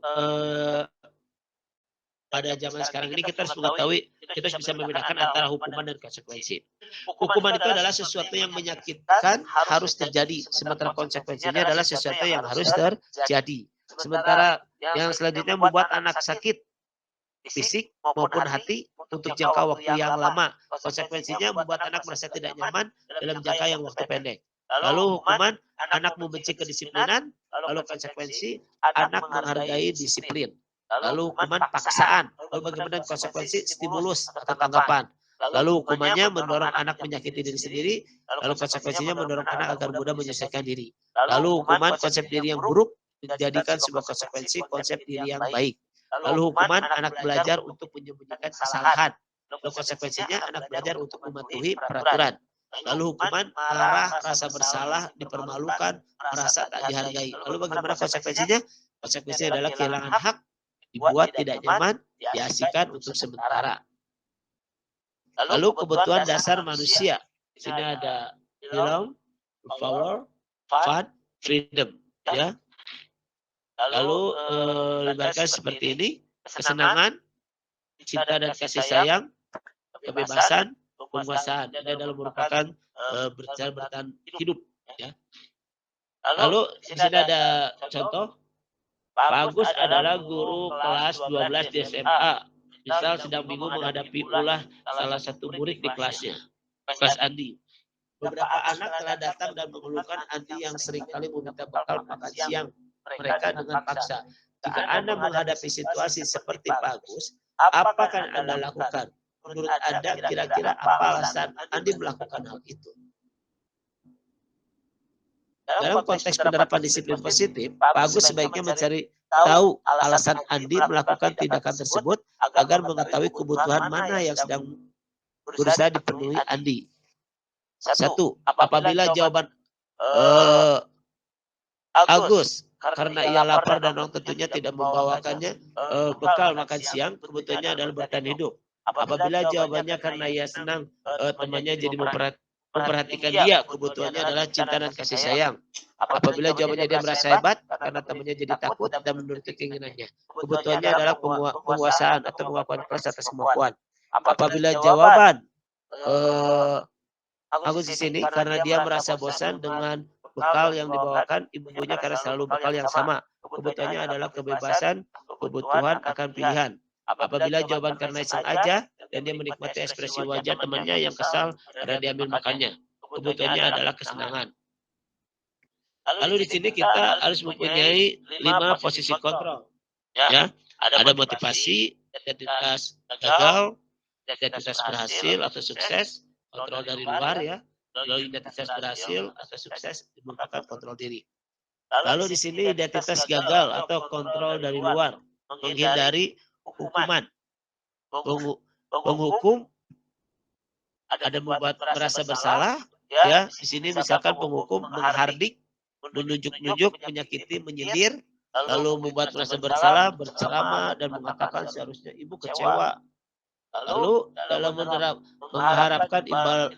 pada zaman sekarang ini kita harus mengetahui, kita harus bisa membedakan antara hukuman dan konsekuensi. Hukuman itu adalah sesuatu yang menyakitkan harus terjadi, sementara konsekuensinya adalah sesuatu yang harus terjadi. Sementara yang selanjutnya membuat anak sakit fisik maupun hati untuk jangka waktu yang lama. Konsekuensinya membuat anak merasa tidak nyaman dalam jangka yang waktu pendek. Lalu hukuman, anak membenci kedisiplinan. Lalu konsekuensi, anak menghargai disiplin. Lalu hukuman paksaan. Lalu bagaimana konsekuensi, stimulus atau tanggapan. Lalu hukumannya mendorong anak menyakiti diri sendiri. Lalu konsekuensinya mendorong anak agar mudah menyelesaikan diri. Lalu hukuman konsep diri yang buruk dijadikan sebuah konsekuensi konsep diri yang baik. Lalu hukuman anak belajar untuk menyembunyikan kesalahan. Lalu konsekuensinya anak belajar untuk mematuhi peraturan. Lalu hukuman marah, rasa bersalah, dipermalukan, merasa tak dihargai. Lalu bagaimana konsekuensinya? Konsekuensinya adalah kehilangan hak, dibuat tidak nyaman, diasingkan untuk sementara. Lalu kebutuhan dasar manusia. Di sini ada belong, power, fun, freedom. Ya. Lalu ibaratkan seperti ini, kesenangan, cinta dan kasih sayang, kebebasan, penguasaan. Ini adalah merupakan bertahan hidup. Ya. Lalu di sini ada contoh. Pak Agus adalah guru kelas 12 di SMA. Misal sedang bingung menghadapi ulah salah satu murid di kelasnya, kelas Andi. Beberapa anak telah datang dan mengeluhkan Andi yang seringkali meminta bekal makan siang mereka dengan paksa. Jika Anda menghadapi situasi seperti Pak Agus, apa akan Anda lakukan? Menurut Anda kira-kira apa alasan Andi melakukan hal itu? Dalam konteks penerapan disiplin positif, Pak Agus sebaiknya mencari tahu alasan Andi melakukan tindakan tersebut agar mengetahui kebutuhan mana yang sedang berusaha dipenuhi Andi. 1. Apabila jawaban Agus karena ia lapar dan orang tentunya tidak membawakannya bekal makan siang, kebutuhannya adalah bertahan hidup. Apabila jawabannya karena ia senang temannya jadi memperhatikan dia, kebutuhannya adalah cinta dan kasih sayang. Apabila jawabannya dia merasa hebat karena temannya jadi takut dan menuruti keinginannya, kebutuhannya adalah penguasaan atau pengakuan kelas atas kemampuan. Apabila jawaban Agus di sini karena dia merasa bosan dengan bekal yang dibawakan ibunya karena selalu bekal yang sama, kebutuhannya adalah kebebasan, kebutuhan akan pilihan. Apabila jawaban karena iseng aja dan dia menikmati ekspresi wajah temannya yang kesal karena diambil makannya, kebutuhannya adalah kesenangan. Lalu di sini kita harus mempunyai 5 posisi kontrol. Ya, ada motivasi, identitas gagal, identitas berhasil atau sukses, kontrol dari luar ya. Lalu identitas berhasil atau sukses merupakan kontrol diri. Lalu di sini identitas gagal atau kontrol dari luar, menghindari hukuman. Penghukum ada membuat merasa bersalah, ya. Di sini misalkan penghukum menghardik, menunjuk-nunjuk, menyakiti, menyindir, lalu membuat merasa bersalah, berceramah dan mengatakan seharusnya ibu kecewa. Lalu dalam mengharapkan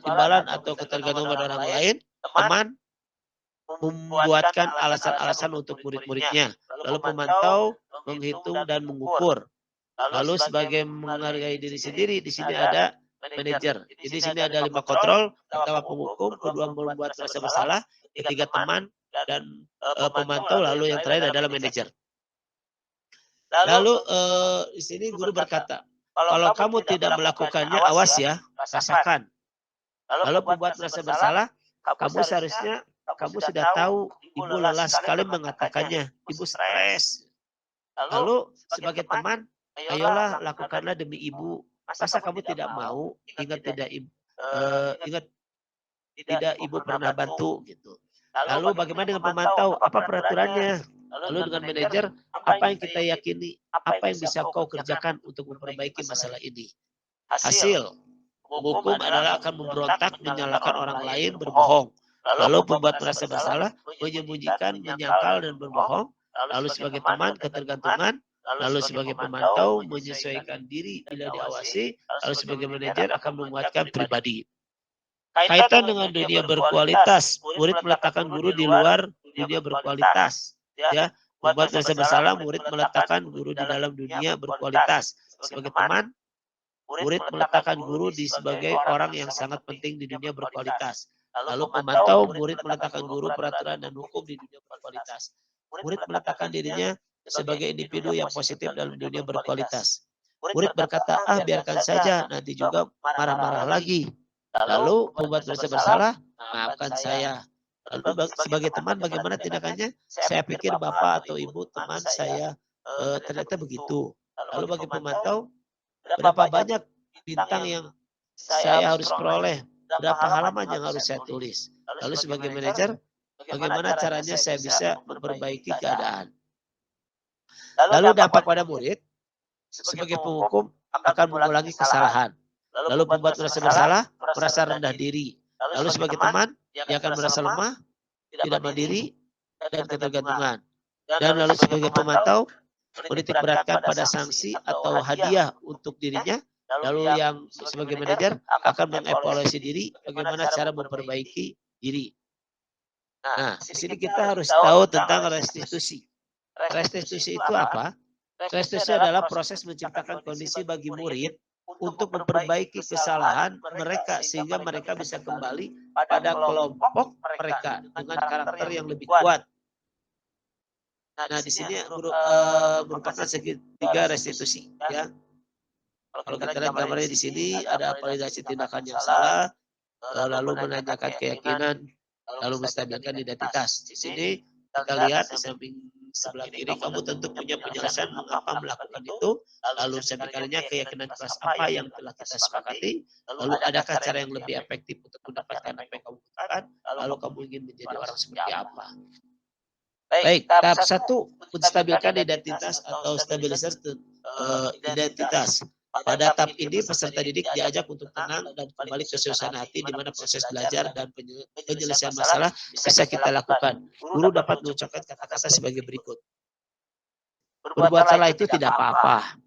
imbalan atau ketergantungan pada orang lain, teman membuatkan alasan-alasan untuk murid-muridnya. Lalu pemantau, menghitung dan mengukur. Lalu sebagai menghargai diri sendiri, di sini ada manajer. Jadi di sini ada 5 kontrol, pertama penghukum, kedua membuat merasa bersalah, ketiga teman dan pemantau, lalu yang terakhir adalah manajer. Lalu di sini guru berkata, kalau kamu tidak melakukannya, awas ya, rasakan. Lalu membuat merasa bersalah, kamu seharusnya kamu sudah tahu ibu lelah sekali mengatakannya, ibu stres. Lalu sebagai teman, ayolah lakukanlah demi ibu. Masa kamu tidak mau? Ingat tidak ibu pernah bantu gitu. Lalu bagaimana dengan pemantau? Apa peraturannya? Lalu dengan manajer, apa yang kita yakini? Apa yang bisa kau kerjakan untuk memperbaiki masalah ini? Hasil, hukum adalah akan memberontak, menyalahkan orang lain, berbohong. Lalu pembuat merasa bersalah, menyembunyikan, menyangkal, dan berbohong. Lalu sebagai teman, ketergantungan. Lalu sebagai pemantau, menyesuaikan diri, tidak diawasi. Lalu sebagai manajer akan menguatkan pribadi. Kaitan dengan dunia berkualitas, murid meletakkan guru di luar dunia berkualitas. Ya, membuat merasa bersalah, murid meletakkan guru di dalam dunia berkualitas. Sebagai teman, murid meletakkan guru di sebagai orang yang sangat penting di dunia berkualitas. Lalu pemantau, murid meletakkan guru peraturan dan hukum di dunia berkualitas. Murid meletakkan dirinya sebagai individu yang positif dalam dunia berkualitas. Murid berkata, biarkan saja, nanti juga marah-marah lagi. Lalu pembuat merasa bersalah, maafkan saya. Lalu sebagai teman bagaimana tindakannya? Saya pikir bapak atau ibu teman saya ternyata begitu. Lalu bagi pemantau, berapa banyak bintang yang saya harus peroleh? Berapa halaman yang harus saya tulis? Lalu sebagai manajer, bagaimana caranya saya bisa memperbaiki keadaan? Lalu dampak pada murid, sebagai penghukum akan mengulangi kesalahan. Lalu pembuat merasa bersalah, merasa rendah diri. Lalu sebagai teman, dia akan merasa lemah, tidak mandiri, dan ketergantungan. Dan lalu sebagai pemantau, menitik beratkan pada sanksi atau hadiah untuk dirinya. Lalu yang sebagai manajer akan mengevaluasi diri, bagaimana cara memperbaiki diri. Nah, di sini kita harus tahu tentang restitusi. Restitusi itu apa? Restitusi adalah proses menciptakan kondisi bagi murid untuk memperbaiki kesalahan mereka sehingga mereka bisa kembali pada kelompok mereka dengan karakter yang lebih kuat. Nah, di sini merupakan segitiga restitusi, ya. Kalau kita lihat gambarnya di sini ada validasi tindakan yang salah, lalu menanyakan keyakinan, lalu menstabilkan identitas. Di sini kita lihat di samping sebelah kiri kamu tentu punya penjelasan mengapa melakukan itu, lalu sampingkannya keyakinan keras apa yang telah kita sepakati, lalu adakah cara yang lebih efektif untuk mendapatkan apa yang kamu butuhkan, lalu kamu ingin menjadi orang seperti apa. Baik, tahap 1, menstabilkan identitas atau stabilisasi identitas. Pada tahap ini peserta didik diajak untuk tenang dan kembali ke suasana hati di mana proses belajar dan penyelesaian masalah bisa kita lakukan. Guru dapat mengucapkan kata-kata sebagai berikut. Berbuat salah itu tidak apa-apa.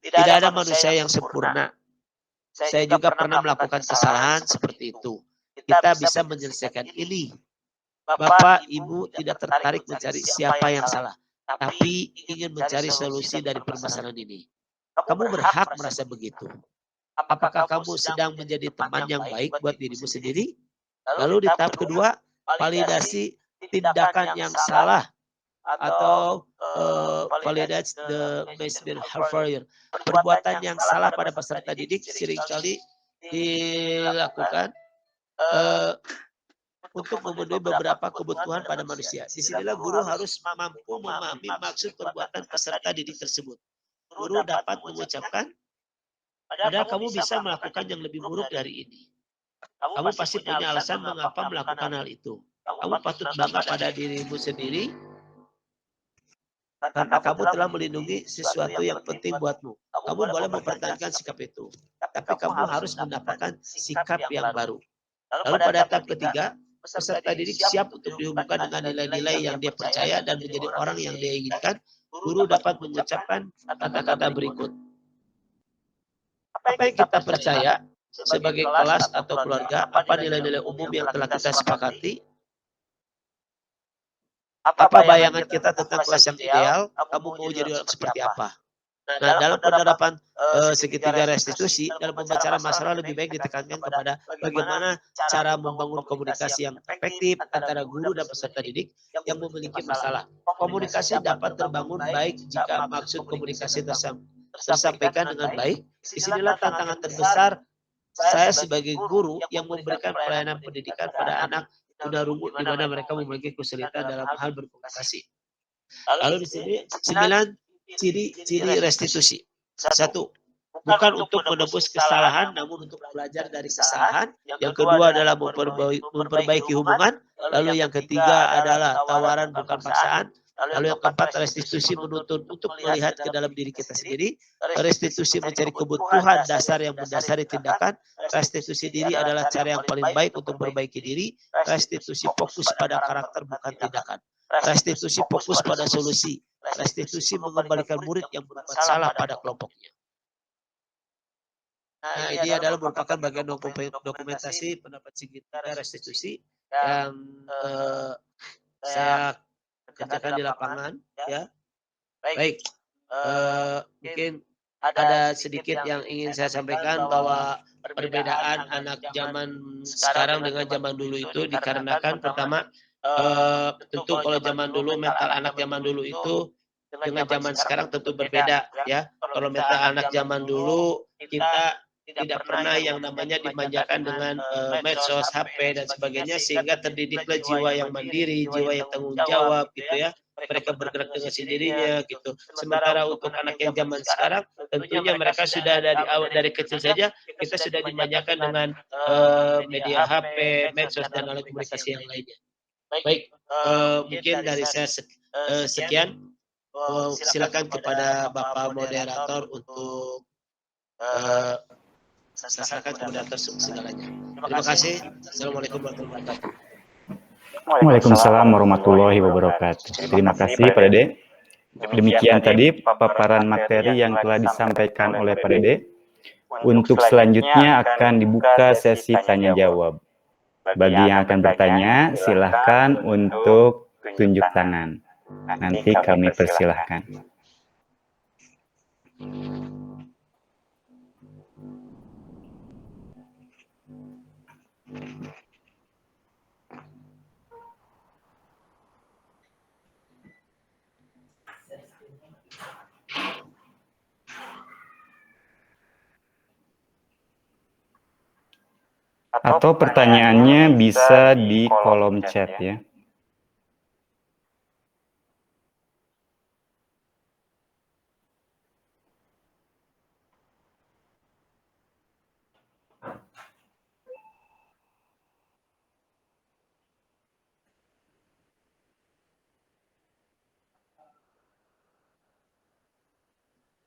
Tidak ada manusia yang sempurna. Saya juga pernah melakukan kesalahan seperti itu. Kita bisa menyelesaikan ini. Bapak, Ibu tidak tertarik mencari siapa yang salah, tapi ingin mencari solusi dari permasalahan ini. Kamu berhak merasa begitu. Apakah kamu sedang menjadi teman yang baik buat dirimu sendiri? Lalu di tahap kedua, validasi tindakan yang salah atau validate the misbehavior. Perbuatan yang salah pada peserta didik seringkali dilakukan untuk memenuhi beberapa kebutuhan pada manusia. Disinilah guru harus mampu memahami maksud perbuatan peserta didik tersebut. Guru dapat mengucapkan, padahal kamu bisa melakukan yang lebih buruk dari ini. Kamu pasti punya alasan mengapa melakukan hal itu. Kamu patut bangga pada dirimu sendiri karena kamu telah melindungi sesuatu yang penting buatmu. Kamu boleh mempertahankan sikap itu, tapi kamu harus mendapatkan sikap yang baru. Lalu pada tahap ketiga, peserta didik siap untuk dihubungkan dengan nilai-nilai yang dia percaya dan menjadi orang yang dia inginkan. Guru dapat mengucapkan kata-kata berikut. Apa yang kita percaya sebagai kelas atau keluarga, apa nilai-nilai umum yang telah kita sepakati, apa bayangan kita tentang kelas yang ideal, kamu mau jadi orang seperti apa. Nah, dalam penerapan segitiga restitusi, dalam pembicaraan masalah lebih baik ditekankan kepada bagaimana cara membangun komunikasi yang efektif antara guru dan peserta didik yang memiliki masalah. Komunikasi dapat terbangun baik jika maksud komunikasi tersampaikan dengan baik. Disinilah tantangan terbesar saya sebagai guru yang memberikan pelayanan pendidikan pada anak tunarungu di mana mereka memiliki kesulitan dalam hal berkomunikasi. Lalu di sini 9 ciri-ciri restitusi. 1. Bukan untuk menebus kesalahan, namun untuk belajar dari kesalahan. Yang kedua adalah memperbaiki hubungan. Lalu yang ketiga adalah tawaran bukan paksaan. Lalu yang keempat, restitusi menuntun untuk melihat ke dalam diri kita sendiri. Restitusi mencari kebutuhan dasar yang mendasari tindakan. Restitusi diri adalah cara yang paling baik untuk memperbaiki diri. Restitusi fokus pada karakter bukan tindakan. Restitusi fokus pada solusi. Restitusi mengembalikan murid yang berbuat salah pada kelompoknya. Nah, ini adalah merupakan bagian dokumentasi pendapat Sigita restitusi yang saya kerjakan di lapangan, ya. Baik, mungkin ada sedikit yang ingin saya sampaikan bahwa perbedaan anak zaman sekarang dengan zaman dulu itu dikarenakan pertama, tentu kalau zaman dulu mental anak zaman dulu itu dengan zaman sekarang tentu berbeda, ya. Kalau mental anak zaman dulu kita tidak pernah yang namanya dimanjakan dengan medsos, HP dan sebagainya, sehingga terdidiklah jiwa yang mandiri, jiwa yang tanggung jawab gitu ya. Mereka bergerak dengan sendirinya gitu. Sementara untuk anak yang zaman sekarang, tentunya mereka sudah dari kecil saja kita sudah dimanjakan dengan media HP, medsos dan alat komunikasi yang lainnya. Baik, mungkin dari saya sekian. Silakan kepada Bapak Moderator untuk silakan moderator segalanya. Terima kasih. Assalamualaikum warahmatullahi wabarakatuh. Waalaikumsalam warahmatullahi wabarakatuh. Terima kasih Pak Dede. Demikian tadi paparan materi yang telah disampaikan oleh Pak Dede. Untuk selanjutnya akan dibuka sesi tanya jawab. Bagi yang akan bertanya, silahkan untuk tunjuk tangan. Nanti kami persilahkan. Atau pertanyaannya bisa di kolom chat ya.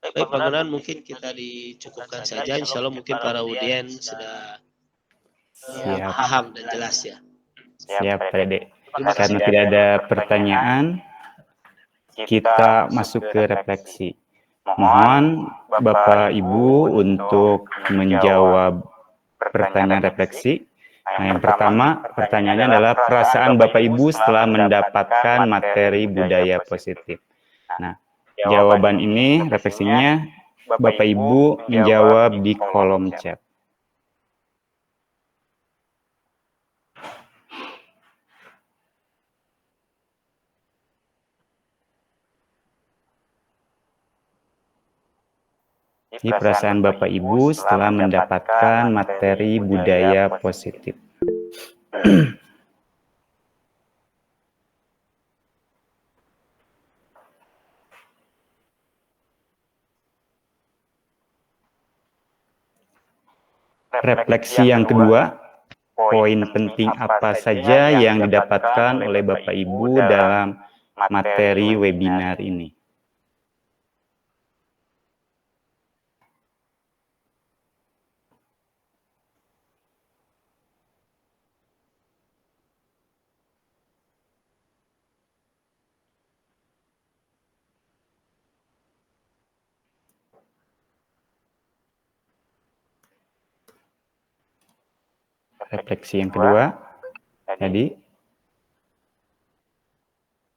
Baik, bangunan mungkin kita dicukupkan saja. Insya Allah mungkin para audiens sudah paham dan jelas ya. Siap Pak Dede. Karena tidak ada pertanyaan, kita masuk ke refleksi. Mohon Bapak Ibu untuk menjawab pertanyaan refleksi. Nah, yang pertama, pertanyaannya adalah perasaan Bapak Ibu setelah mendapatkan materi budaya positif. Nah, jawaban ini, refleksinya, Bapak Ibu menjawab di kolom chat. Ini perasaan Bapak Ibu setelah mendapatkan materi budaya positif. Refleksi yang kedua, poin penting apa saja yang didapatkan oleh Bapak Ibu dalam materi webinar ini? Refleksi yang kedua, tadi,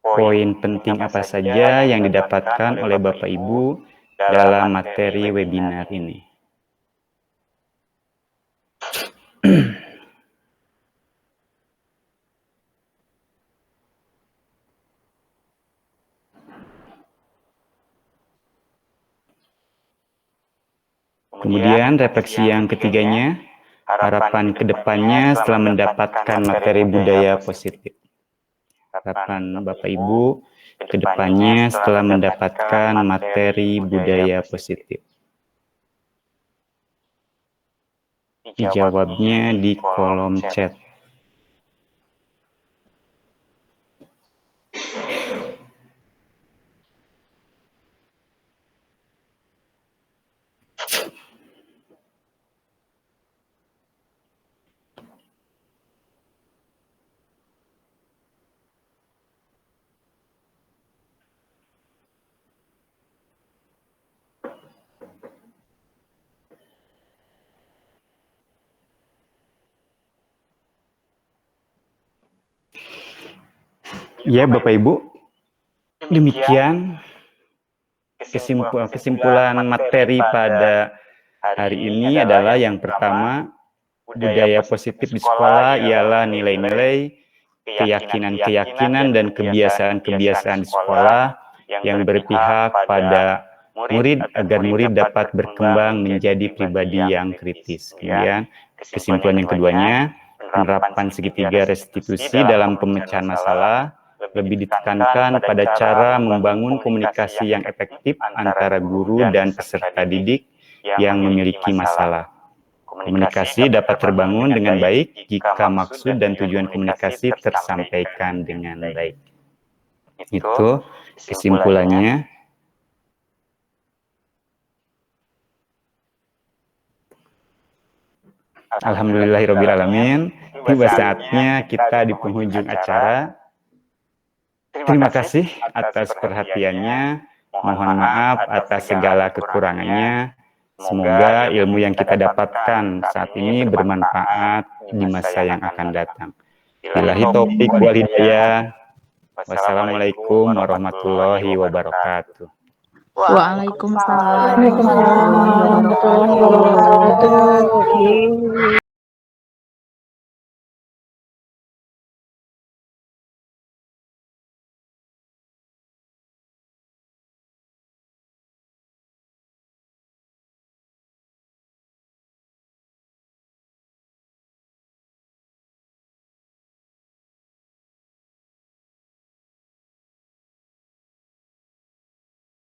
poin penting apa saja yang didapatkan oleh Bapak Ibu dalam materi webinar ini? Kemudian refleksi yang ketiganya, harapan kedepannya setelah mendapatkan materi budaya positif. Harapan Bapak Ibu kedepannya setelah mendapatkan materi budaya positif. Dijawabnya di kolom chat. Ya, Bapak Ibu, demikian kesimpulan materi pada hari ini adalah yang pertama, budaya positif di sekolah ialah nilai-nilai, keyakinan-keyakinan, dan kebiasaan-kebiasaan di sekolah yang berpihak pada murid agar murid dapat berkembang menjadi pribadi yang kritis. Kemudian, kesimpulan yang keduanya, penerapan segitiga restitusi dalam pemecahan masalah lebih ditekankan pada cara membangun komunikasi yang efektif antara guru dan peserta didik yang memiliki masalah. Komunikasi dapat terbangun dengan baik jika maksud dan tujuan komunikasi tersampaikan dengan baik. Itu kesimpulannya. Alhamdulillahirrabbilalamin. Tiba saatnya kita di penghujung acara. Terima kasih atas perhatiannya. Mohon maaf atas segala kekurangannya. Semoga ilmu yang kita dapatkan saat ini bermanfaat di masa yang akan datang. Billahi taufiq wal hidayah. Wassalamualaikum warahmatullahi wabarakatuh. Waalaikumsalam. Waalaikumsalam warahmatullahi wabarakatuh.